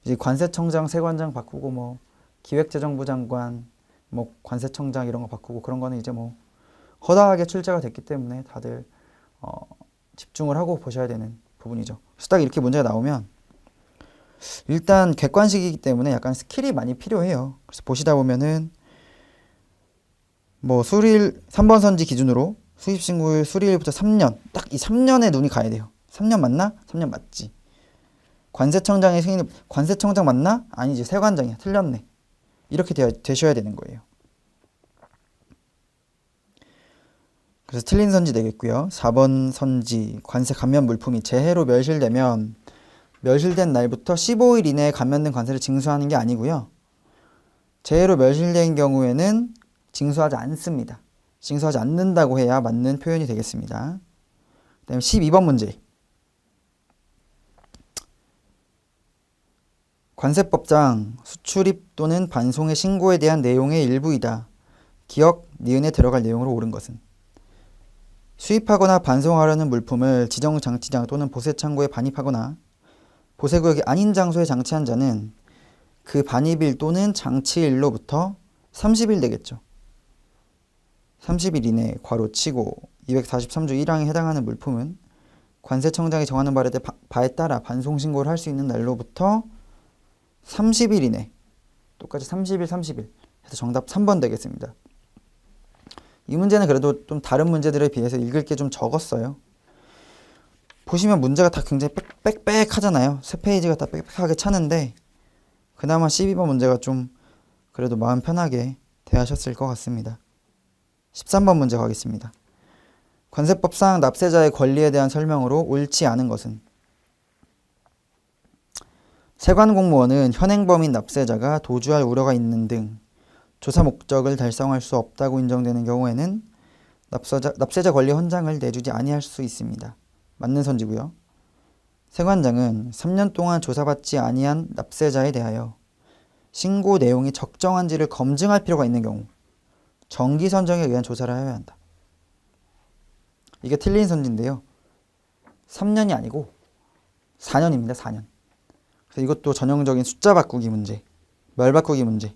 이제 관세청장, 세관장 바꾸고 뭐 기획재정부 장관, 뭐 관세청장 이런 거 바꾸고 그런 거는 이제 뭐 허다하게 출제가 됐기 때문에 다들 집중을 하고 보셔야 되는 부분이죠. 그래서 딱 이렇게 문제가 나오면 일단 객관식이기 때문에 약간 스킬이 많이 필요해요. 그래서 보시다 보면은 뭐 수리일 3번 선지 기준으로 수입신고일 수리일부터 3년 딱 이 3년에 눈이 가야 돼요. 3년 맞나? 3년 맞지. 관세청장의 승인 관세청장 맞나? 아니지 세관장이야. 틀렸네. 이렇게 되셔야 되는 거예요. 그래서 틀린 선지 되겠고요. 4번 선지 관세 감면 물품이 재해로 멸실되면 멸실된 날부터 15일 이내에 감면된 관세를 징수하는 게 아니고요. 재해로 멸실된 경우에는 징수하지 않습니다. 징수하지 않는다고 해야 맞는 표현이 되겠습니다. 그다음에 12번 문제. 관세법상 수출입 또는 반송의 신고에 대한 내용의 일부이다. 기억, 니은에 들어갈 내용으로 옳은 것은 수입하거나 반송하려는 물품을 지정장치장 또는 보세창고에 반입하거나 보세구역이 아닌 장소에 장치한 자는 그 반입일 또는 장치일로부터 30일 되겠죠. 30일 이내 괄호 치고 243조 1항에 해당하는 물품은 관세청장이 정하는 바에 따라 반송신고를 할 수 있는 날로부터 30일 이내 똑같이 30일 해서 정답 3번 되겠습니다. 이 문제는 그래도 좀 다른 문제들에 비해서 읽을 게 좀 적었어요. 보시면 문제가 다 굉장히 빽빽하잖아요. 세 페이지가 다 빽빽하게 차는데 그나마 12번 문제가 좀 그래도 마음 편하게 대하셨을 것 같습니다. 13번 문제 가겠습니다. 관세법상 납세자의 권리에 대한 설명으로 옳지 않은 것은 세관 공무원은 현행범인 납세자가 도주할 우려가 있는 등 조사 목적을 달성할 수 없다고 인정되는 경우에는 납세자 권리 헌장을 내주지 아니할 수 있습니다. 맞는 선지고요. 세관장은 3년 동안 조사받지 아니한 납세자에 대하여 신고 내용이 적정한지를 검증할 필요가 있는 경우 정기 선정에 의한 조사를 하여야 한다. 이게 틀린 선지인데요. 3년이 아니고 4년입니다. 4년. 그래서 이것도 전형적인 숫자 바꾸기 문제, 멸 바꾸기 문제에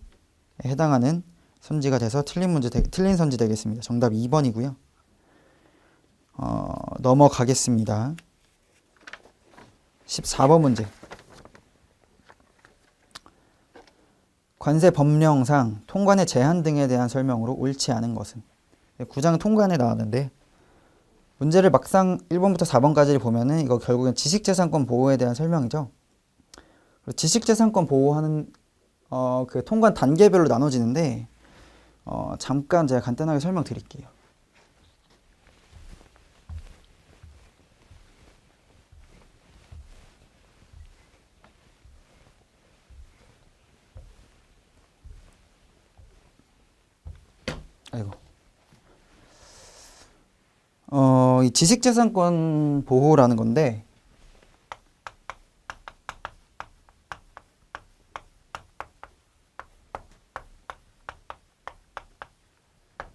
해당하는 선지가 돼서 틀린 선지 되겠습니다. 정답 2번이고요. 넘어가겠습니다. 14번 문제. 관세 법령상 통관의 제한 등에 대한 설명으로 옳지 않은 것은 9장 통관에 나왔는데 문제를 막상 1번부터 4번까지를 보면은 이거 결국엔 지식재산권 보호에 대한 설명이죠. 지식재산권 보호하는 그 통관 단계별로 나눠지는데 잠깐 제가 간단하게 설명드릴게요. 아이고. 이 지식재산권 보호라는 건데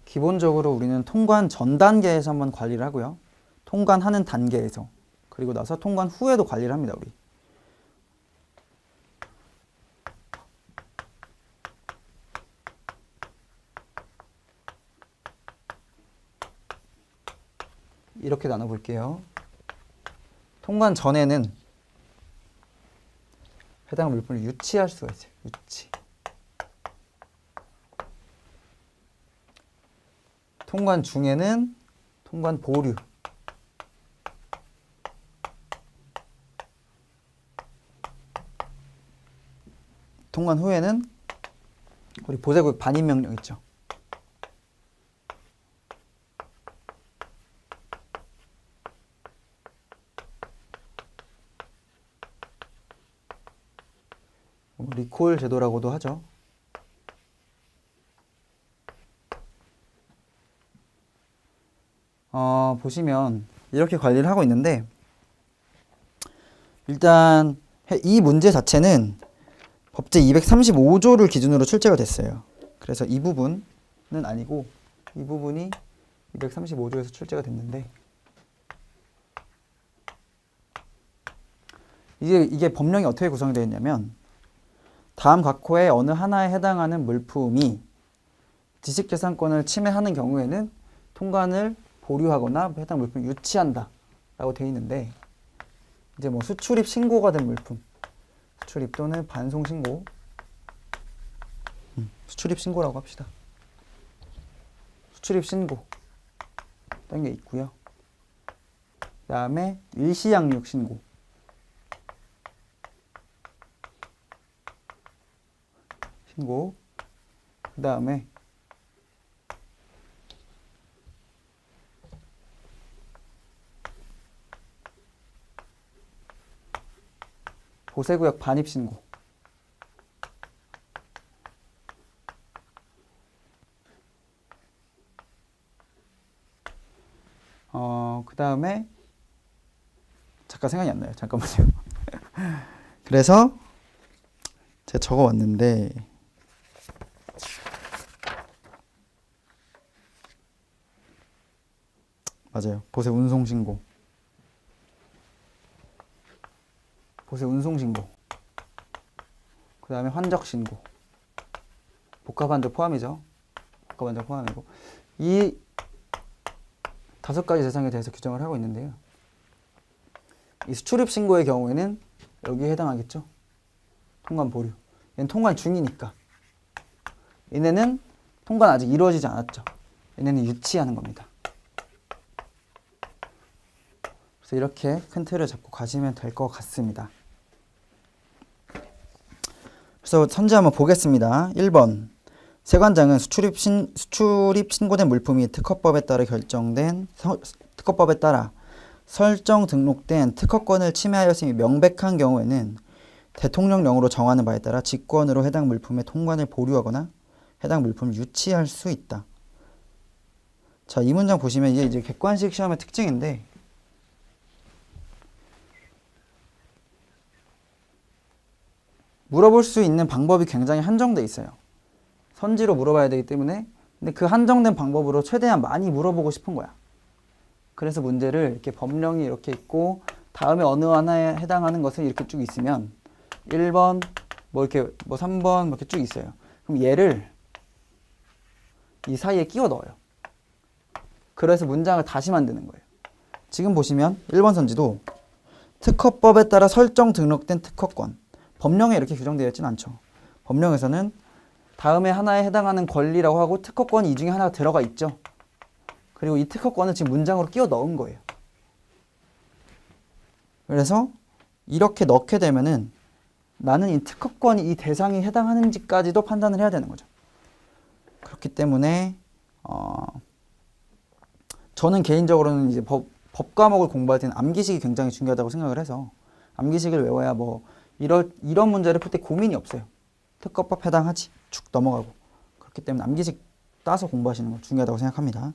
기본적으로 우리는 통관 전 단계에서 한번 관리를 하고요. 통관하는 단계에서 그리고 나서 통관 후에도 관리를 합니다. 우리. 이렇게 나눠볼게요. 통관 전에는 해당 물품을 유치할 수가 있어요. 유치. 통관 중에는 통관 보류. 통관 후에는 우리 보세구역 반입 명령 있죠. 리콜 제도라고도 하죠. 보시면 이렇게 관리를 하고 있는데 일단 이 문제 자체는 법제 235조를 기준으로 출제가 됐어요. 그래서 이 부분은 아니고 이 부분이 235조에서 출제가 됐는데 이게 법령이 어떻게 구성되어 있냐면 다음 각 호의 어느 하나에 해당하는 물품이 지식재산권을 침해하는 경우에는 통관을 보류하거나 해당 물품을 유치한다 라고 되어 있는데 이제 뭐 수출입 신고가 된 물품 수출입 또는 반송 신고 수출입 신고라고 합시다. 수출입 신고 딴 게 있고요. 그 다음에 일시양육 신고 그 다음에 보세구역 반입신고 그 다음에 잠깐 생각이 안 나요. 잠깐만요. 그래서 제가 적어왔는데 맞아요. 보세 운송신고 보세 운송신고 그 다음에 환적신고 복합환적 포함이죠. 복합환적 포함이고 이 5가지 대상에 대해서 규정을 하고 있는데요. 이 수출입 신고의 경우에는 여기에 해당하겠죠. 통관 보류. 얘는 통관 중이니까. 얘네는 통관 아직 이루어지지 않았죠. 얘네는 유치하는 겁니다. 그래서 이렇게 큰 틀을 잡고 가시면 될 것 같습니다. 그래서 선지 한번 보겠습니다. 1번. 세관장은 수출입 신고된 물품이 특허법에 따라 설정 등록된 특허권을 침해하였음이 명백한 경우에는 대통령령으로 정하는 바에 따라 직권으로 해당 물품의 통관을 보류하거나 해당 물품을 유치할 수 있다. 자, 이 문장 보시면 이제 객관식 시험의 특징인데, 물어볼 수 있는 방법이 굉장히 한정돼 있어요. 선지로 물어봐야 되기 때문에. 근데 그 한정된 방법으로 최대한 많이 물어보고 싶은 거야. 그래서 문제를 이렇게 법령이 이렇게 있고 다음에 어느 하나에 해당하는 것을 이렇게 쭉 있으면 1번 뭐 이렇게 뭐 3번 뭐 이렇게 쭉 있어요. 그럼 얘를 이 사이에 끼워 넣어요. 그래서 문장을 다시 만드는 거예요. 지금 보시면 1번 선지도 특허법에 따라 설정 등록된 특허권, 법령에 이렇게 규정되어 있지는 않죠. 법령에서는 다음에 하나에 해당하는 권리라고 하고 특허권이 이 중에 하나가 들어가 있죠. 그리고 이 특허권을 지금 문장으로 끼워 넣은 거예요. 그래서 이렇게 넣게 되면은 나는 이 특허권이 이 대상에 해당하는지까지도 판단을 해야 되는 거죠. 그렇기 때문에 저는 개인적으로는 이제 법 과목을 공부할 때는 암기식이 굉장히 중요하다고 생각을 해서 암기식을 외워야 뭐 이런 문제를 풀 때 고민이 없어요. 특허법 해당하지 쭉 넘어가고. 그렇기 때문에 암기식 따서 공부하시는 거 중요하다고 생각합니다.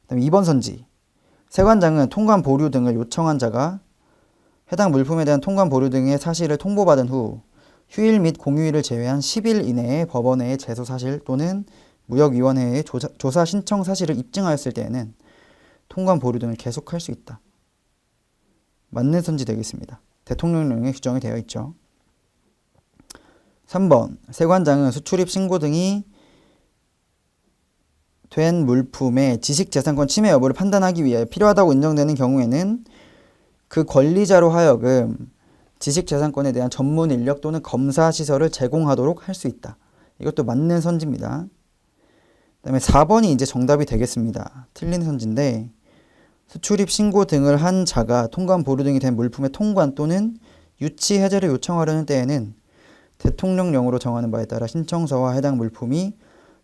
그다음에 2번 선지. 세관장은 통관 보류 등을 요청한 자가 해당 물품에 대한 통관 보류 등의 사실을 통보받은 후 휴일 및 공휴일을 제외한 10일 이내에 법원에 제소 사실 또는 무역위원회에 조사 신청 사실을 입증하였을 때에는 통관 보류 등을 계속할 수 있다. 맞는 선지 되겠습니다. 대통령령에 규정이 되어 있죠. 3번. 세관장은 수출입 신고 등이 된 물품의 지식재산권 침해 여부를 판단하기 위해 필요하다고 인정되는 경우에는 그 권리자로 하여금 지식재산권에 대한 전문 인력 또는 검사 시설을 제공하도록 할 수 있다. 이것도 맞는 선지입니다. 그 다음에 4번이 이제 정답이 되겠습니다. 틀린 선지인데, 수출입 신고 등을 한 자가 통관 보류 등이 된 물품의 통관 또는 유치 해제를 요청하려는 때에는 대통령령으로 정하는 바에 따라 신청서와 해당 물품이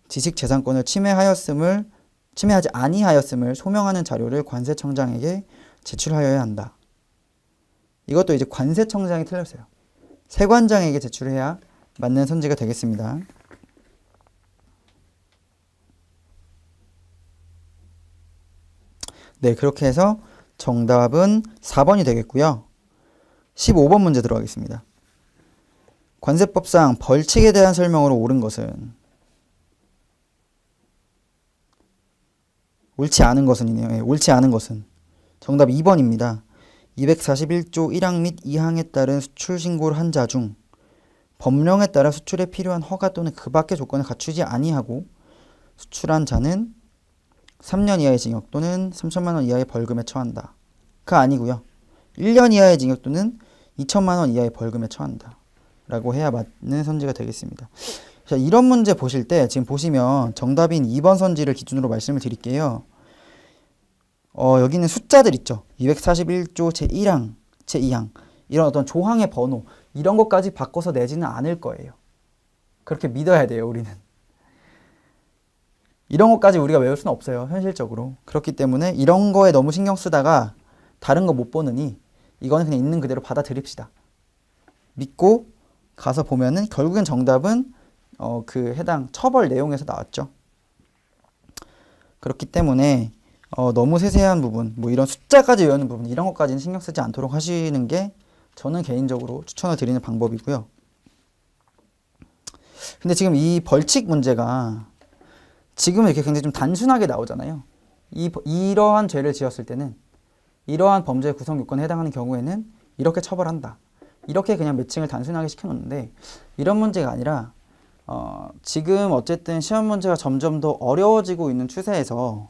지식재산권을 침해하지 아니하였음을 소명하는 자료를 관세청장에게 제출하여야 한다. 이것도 이제 관세청장이 틀렸어요. 세관장에게 제출해야 맞는 선지가 되겠습니다. 네, 그렇게 해서 정답은 4번이 되겠고요. 15번 문제 들어가겠습니다. 관세법상 벌칙에 대한 설명으로 옳은 것은 옳지 않은 것은이네요. 네, 옳지 않은 것은 정답 2번입니다. 241조 1항 및 2항에 따른 수출 신고를 한 자 중 법령에 따라 수출에 필요한 허가 또는 그 밖의 조건을 갖추지 아니하고 수출한 자는 3년 이하의 징역 또는 3천만 원 이하의 벌금에 처한다. 가 아니고요. 1년 이하의 징역 또는 2천만 원 이하의 벌금에 처한다. 라고 해야 맞는 선지가 되겠습니다. 자, 이런 문제 보실 때 지금 보시면 정답인 2번 선지를 기준으로 말씀을 드릴게요. 여기는 숫자들 있죠. 241조 제1항, 제2항 이런 어떤 조항의 번호 이런 것까지 바꿔서 내지는 않을 거예요. 그렇게 믿어야 돼요, 우리는. 이런 것까지 우리가 외울 수는 없어요, 현실적으로. 그렇기 때문에 이런 거에 너무 신경 쓰다가 다른 거 못 보느니 이거는 그냥 있는 그대로 받아들입시다. 믿고 가서 보면은 결국엔 정답은 그 해당 처벌 내용에서 나왔죠. 그렇기 때문에 너무 세세한 부분, 뭐 이런 숫자까지 외우는 부분, 이런 것까지는 신경 쓰지 않도록 하시는 게 저는 개인적으로 추천을 드리는 방법이고요. 근데 지금 이 벌칙 문제가 지금 이렇게 굉장히 좀 단순하게 나오잖아요. 이러한 죄를 지었을 때는 이러한 범죄 구성 요건에 해당하는 경우에는 이렇게 처벌한다. 이렇게 그냥 매칭을 단순하게 시켜놓는데 이런 문제가 아니라 지금 어쨌든 시험 문제가 점점 더 어려워지고 있는 추세에서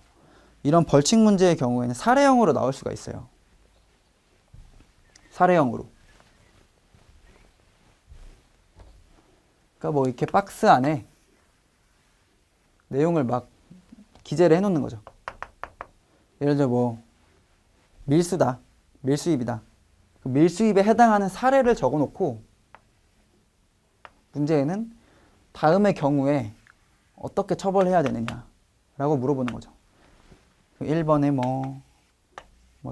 이런 벌칙 문제의 경우에는 사례형으로 나올 수가 있어요. 사례형으로. 그러니까 뭐 이렇게 박스 안에 내용을 막 기재를 해놓는 거죠. 예를 들어 뭐 밀수다, 밀수입이다. 그 밀수입에 해당하는 사례를 적어놓고 문제에는 다음의 경우에 어떻게 처벌해야 되느냐라고 물어보는 거죠. 1번에 뭐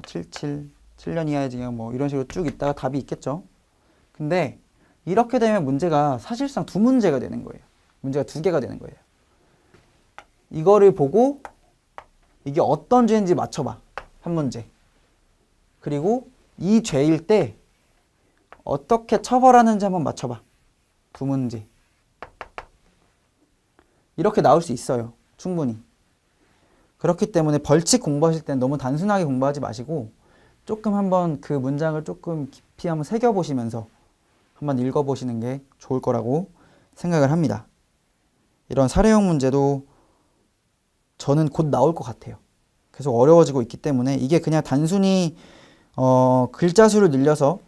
77, 7년 이하의 징역 뭐 이런 식으로 쭉 있다가 답이 있겠죠. 근데 이렇게 되면 문제가 사실상 두 문제가 되는 거예요. 문제가 두 개가 되는 거예요. 이거를 보고 이게 어떤 죄인지 맞춰봐. 한 문제. 그리고 이 죄일 때 어떻게 처벌하는지 한번 맞춰봐. 두 문제. 이렇게 나올 수 있어요. 충분히. 그렇기 때문에 벌칙 공부하실 때는 너무 단순하게 공부하지 마시고 조금 한번 그 문장을 조금 깊이 한번 새겨보시면서 한번 읽어보시는 게 좋을 거라고 생각을 합니다. 이런 사례형 문제도 저는 곧 나올 것 같아요. 계속 어려워지고 있기 때문에 이게 그냥 단순히 글자 수를 늘려서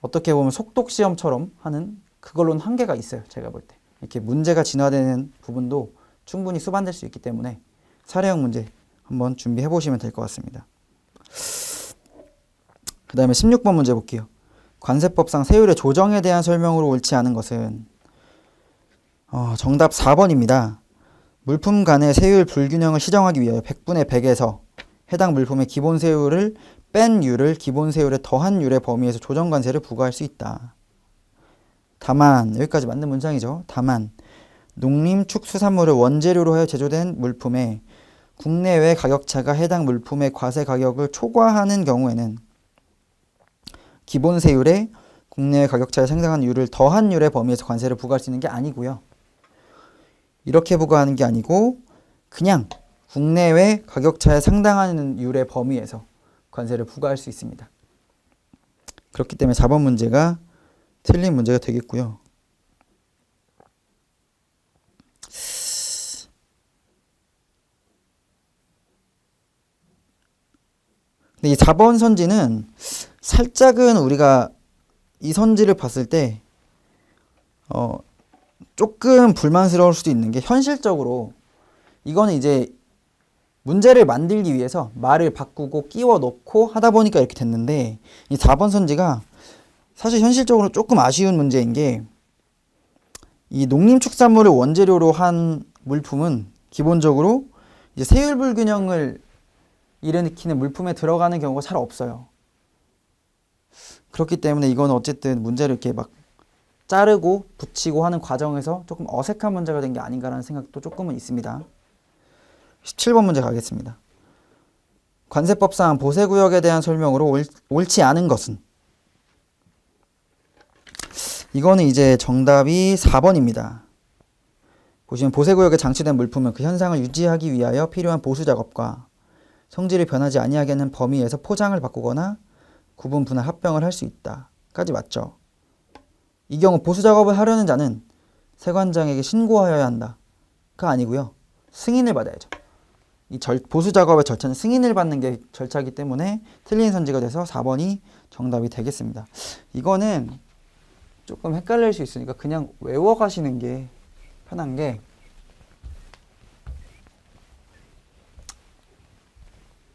어떻게 보면 속독 시험처럼 하는 그걸로는 한계가 있어요. 제가 볼 때. 이렇게 문제가 진화되는 부분도 충분히 수반될 수 있기 때문에 사례형 문제 한번 준비해 보시면 될 것 같습니다. 그 다음에 16번 문제 볼게요. 관세법상 세율의 조정에 대한 설명으로 옳지 않은 것은 정답 4번입니다. 물품 간의 세율 불균형을 시정하기 위하여 100분의 100에서 해당 물품의 기본 세율을 뺀 율을 기본 세율에 더한 율의 범위에서 조정 관세를 부과할 수 있다. 다만 여기까지 맞는 문장이죠. 다만 농림축수산물을 원재료로 하여 제조된 물품에 국내외 가격차가 해당 물품의 과세 가격을 초과하는 경우에는 기본 세율에 국내외 가격차에 상당한 율을 더한 율의 범위에서 관세를 부과할 수 있는 게 아니고요. 이렇게 부과하는 게 아니고 그냥 국내외 가격차에 상당한 율의 범위에서 관세를 부과할 수 있습니다. 그렇기 때문에 4번 문제가 틀린 문제가 되겠고요. 근데 이 4번 선지는 살짝은 우리가 이 선지를 봤을 때 조금 불만스러울 수도 있는 게 현실적으로 이거는 이제 문제를 만들기 위해서 말을 바꾸고 끼워 넣고 하다 보니까 이렇게 됐는데 이 4번 선지가 사실 현실적으로 조금 아쉬운 문제인 게 이 농림축산물을 원재료로 한 물품은 기본적으로 이제 세율 불균형을 일으키는 물품에 들어가는 경우가 잘 없어요. 그렇기 때문에 이건 어쨌든 문제를 이렇게 막 자르고 붙이고 하는 과정에서 조금 어색한 문제가 된 게 아닌가라는 생각도 조금은 있습니다. 17번 문제 가겠습니다. 관세법상 보세구역에 대한 설명으로 옳지 않은 것은? 이거는 이제 정답이 4번입니다. 보시면 보세구역에 장치된 물품은 그 현상을 유지하기 위하여 필요한 보수작업과 성질이 변하지 아니하게 하는 범위에서 포장을 바꾸거나 구분, 분할, 합병을 할 수 있다. 까지 맞죠? 이 경우 보수작업을 하려는 자는 세관장에게 신고하여야 한다가 아니고요. 승인을 받아야죠. 이 보수작업의 절차는 승인을 받는 게 절차이기 때문에 틀린 선지가 돼서 4번이 정답이 되겠습니다. 이거는 조금 헷갈릴 수 있으니까 그냥 외워가시는 게 편한 게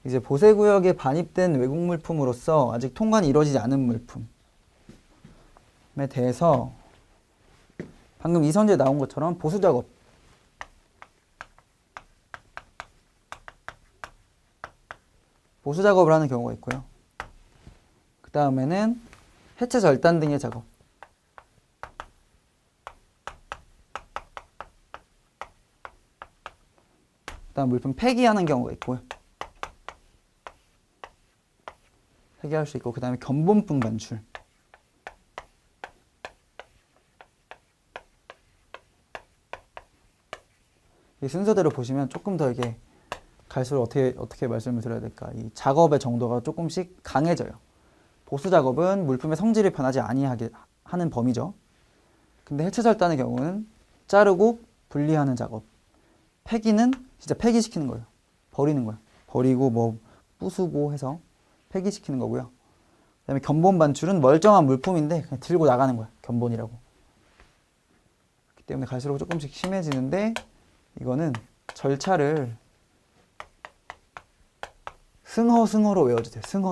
이제 보세구역에 반입된 외국 물품으로서 아직 통관이 이루어지지 않은 물품에 대해서 방금 이 선지에 나온 것처럼 보수작업을 하는 경우가 있고요. 그 다음에는 해체 절단 등의 작업. 그 다음 물품 폐기하는 경우가 있고요. 폐기할 수 있고 그 다음에 견본품 반출. 이 순서대로 보시면 조금 더 이게 갈수록 어떻게 말씀을 드려야 될까? 이 작업의 정도가 조금씩 강해져요. 보수 작업은 물품의 성질이 변하지 아니하게 하는 범위죠. 근데 해체 절단의 경우는 자르고 분리하는 작업. 폐기는 진짜 폐기시키는 거예요. 버리는 거예요. 버리고 뭐 부수고 해서 폐기시키는 거고요. 그다음에 견본 반출은 멀쩡한 물품인데 그냥 들고 나가는 거야. 견본이라고. 그렇기 때문에 갈수록 조금씩 심해지는데 이거는 절차를 승허로 외워주세요. 승허.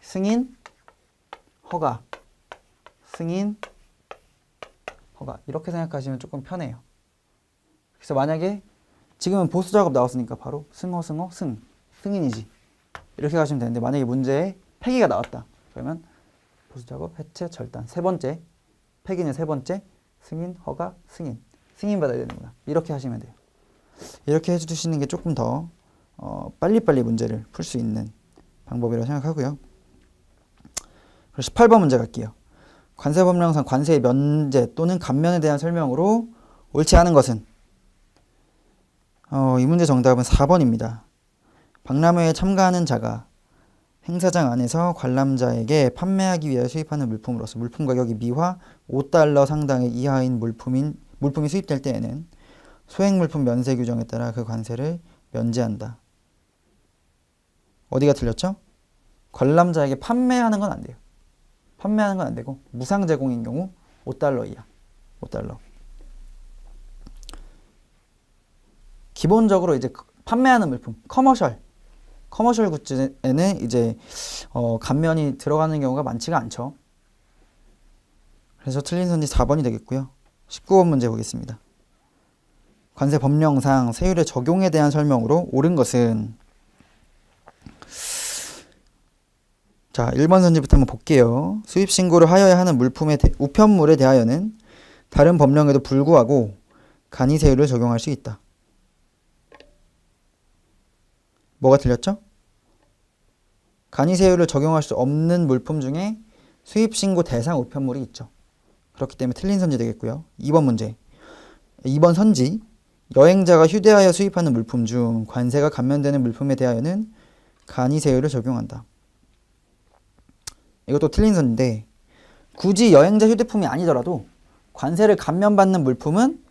승인, 허가. 승인, 허가 이렇게 생각하시면 조금 편해요. 그래서 만약에 지금은 보수 작업 나왔으니까 바로 승허 승허 승인이지 이렇게 가시면 되는데 만약에 문제에 폐기가 나왔다 그러면 보수 작업 해체 절단 세 번째 폐기는 세 번째 승인 허가 승인 받아야 되는구나 이렇게 하시면 돼요. 이렇게 해주시는 게 조금 더 빨리빨리 문제를 풀 수 있는 방법이라고 생각하고요. 18번 문제 갈게요. 관세법령상 관세의 면제 또는 감면에 대한 설명으로 옳지 않은 것은? 이 문제 정답은 4번입니다. 박람회에 참가하는 자가 행사장 안에서 관람자에게 판매하기 위해 수입하는 물품으로서 물품 가격이 미화 5달러 상당의 이하인 물품이 수입될 때에는 소액물품 면세 규정에 따라 그 관세를 면제한다. 어디가 틀렸죠? 관람자에게 판매하는 건 안 돼요. 판매하는 건 안 되고 무상 제공인 경우 5달러 이하. 5달러. 기본적으로 이제 판매하는 물품, 커머셜 굿즈에는 이제 감면이 들어가는 경우가 많지가 않죠. 그래서 틀린 선지 4번이 되겠고요. 19번 문제 보겠습니다. 관세 법령상 세율의 적용에 대한 설명으로 옳은 것은? 자, 1번 선지부터 한번 볼게요. 수입 신고를 하여야 하는 물품의 우편물에 대하여는 다른 법령에도 불구하고 간이 세율을 적용할 수 있다. 뭐가 틀렸죠? 간이 세율을 적용할 수 없는 물품 중에 수입 신고 대상 우편물이 있죠. 그렇기 때문에 틀린 선지 되겠고요. 2번 문제. 2번 선지. 여행자가 휴대하여 수입하는 물품 중 관세가 감면되는 물품에 대하여는 간이 세율을 적용한다. 이것도 틀린 선인데 굳이 여행자 휴대품이 아니더라도 관세를 감면받는 물품은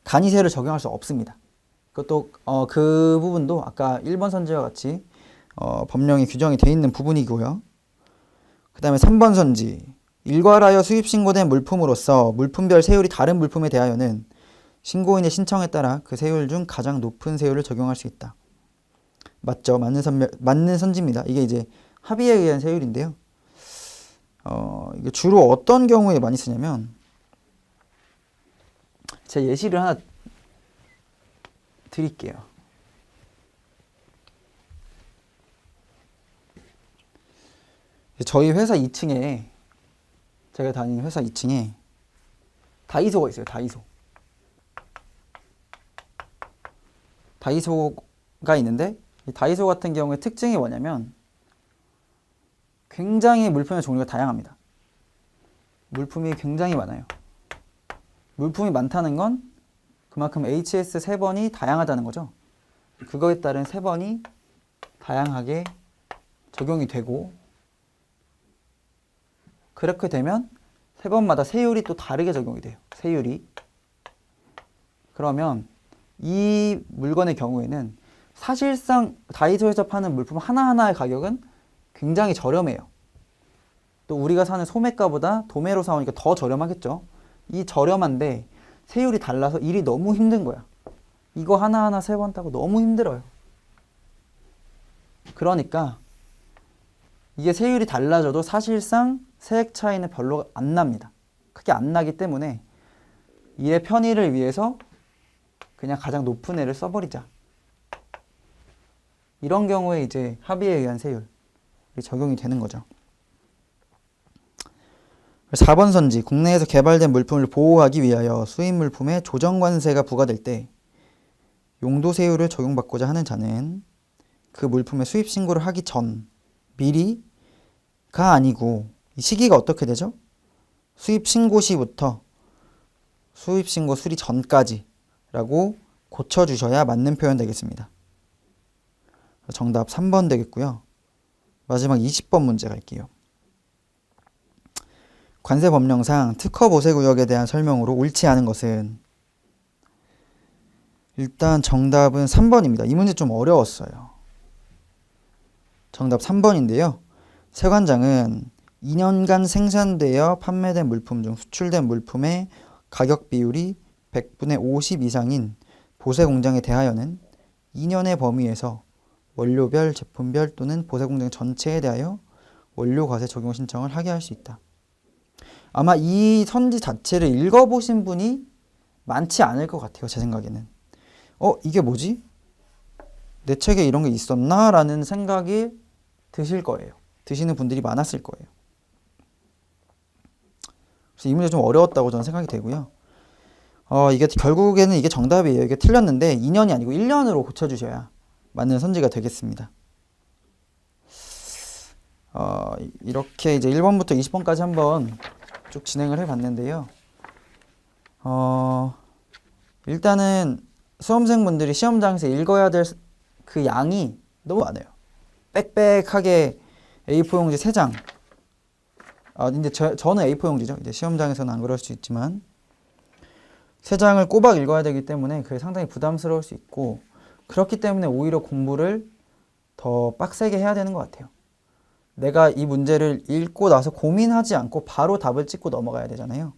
간이 세율을 적용할 수 없습니다. 그것도 그 부분도 아까 1번 선지와 같이 법령에 규정이 되어 있는 부분이고요. 그 다음에 3번 선지. 일괄하여 수입 신고된 물품으로서 물품별 세율이 다른 물품에 대하여는 신고인의 신청에 따라 그 세율 중 가장 높은 세율을 적용할 수 있다. 맞죠? 맞는 선지입니다. 이게 이제 합의에 의한 세율인데요. 이게 주로 어떤 경우에 많이 쓰냐면 제가 예시를 하나 드릴게요. 저희 회사 2층에 제가 다니는 회사 2층에 다이소가 있어요. 다이소가 있는데 이 다이소 같은 경우에 특징이 뭐냐면 굉장히 물품의 종류가 다양합니다. 물품이 굉장히 많아요. 물품이 많다는 건 그만큼 HS 3번이 다양하다는 거죠. 그거에 따른 3번이 다양하게 적용이 되고 그렇게 되면 3번마다 세율이 또 다르게 적용이 돼요. 세율이. 그러면 이 물건의 경우에는 사실상 다이소에서 파는 물품 하나하나의 가격은 굉장히 저렴해요. 또 우리가 사는 소매가보다 도매로 사오니까 더 저렴하겠죠. 이 저렴한데 세율이 달라서 일이 너무 힘든 거야. 이거 하나하나 3번 따고 너무 힘들어요. 그러니까 이게 세율이 달라져도 사실상 세액 차이는 별로 안 납니다. 크게 안 나기 때문에 일의 편의를 위해서 그냥 가장 높은 애를 써버리자. 이런 경우에 이제 합의에 의한 세율이 적용이 되는 거죠. 4번 선지. 국내에서 개발된 물품을 보호하기 위하여 수입 물품에 조정관세가 부과될 때 용도세율을 적용받고자 하는 자는 그 물품의 수입 신고를 하기 전, 미리가 아니고 이 시기가 어떻게 되죠? 수입 신고 시부터 수입 신고 수리 전까지 라고 고쳐주셔야 맞는 표현 되겠습니다. 정답 3번 되겠고요. 마지막 20번 문제 갈게요. 관세법령상 특허 보세구역에 대한 설명으로 옳지 않은 것은? 일단 정답은 3번입니다. 이 문제 좀 어려웠어요. 정답 3번인데요. 세관장은 2년간 생산되어 판매된 물품 중 수출된 물품의 가격 비율이 100분의 50 이상인 보세공장에 대하여는 2년의 범위에서 원료별, 제품별 또는 보세공장 전체에 대하여 원료과세 적용 신청을 하게 할 수 있다. 아마 이 선지 자체를 읽어보신 분이 많지 않을 것 같아요. 제 생각에는. 이게 뭐지? 내 책에 이런 게 있었나? 라는 생각이 드실 거예요. 드시는 분들이 많았을 거예요. 그래서 이 문제 좀 어려웠다고 저는 생각이 되고요. 이게 결국에는 이게 정답이에요. 이게 틀렸는데 2년이 아니고 1년으로 고쳐주셔야 맞는 선지가 되겠습니다. 이렇게 이제 1번부터 20번까지 한번 쭉 진행을 해봤는데요. 일단은 수험생분들이 시험장에서 읽어야 될 그 양이 너무 많아요. 빽빽하게 A4 용지 3장. 근데 저는 A4 용지죠. 이제 시험장에서는 안 그럴 수 있지만 3장을 꼬박 읽어야 되기 때문에 그게 상당히 부담스러울 수 있고, 그렇기 때문에 오히려 공부를 더 빡세게 해야 되는 것 같아요. 내가 이 문제를 읽고 나서 고민하지 않고 바로 답을 찍고 넘어가야 되잖아요.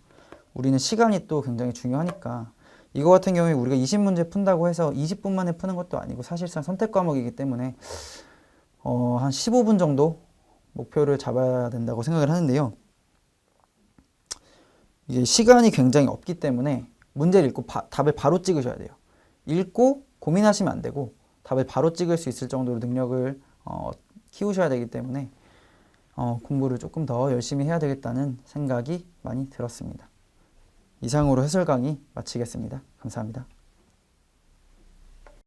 우리는 시간이 또 굉장히 중요하니까. 이거 같은 경우에 우리가 20문제 푼다고 해서 20분 만에 푸는 것도 아니고 사실상 선택 과목이기 때문에 한 15분 정도 목표를 잡아야 된다고 생각을 하는데요. 이게 시간이 굉장히 없기 때문에 문제를 읽고 답을 바로 찍으셔야 돼요. 읽고 고민하시면 안 되고 답을 바로 찍을 수 있을 정도로 능력을 키우셔야 되기 때문에 공부를 조금 더 열심히 해야 되겠다는 생각이 많이 들었습니다. 이상으로 해설 강의 마치겠습니다. 감사합니다.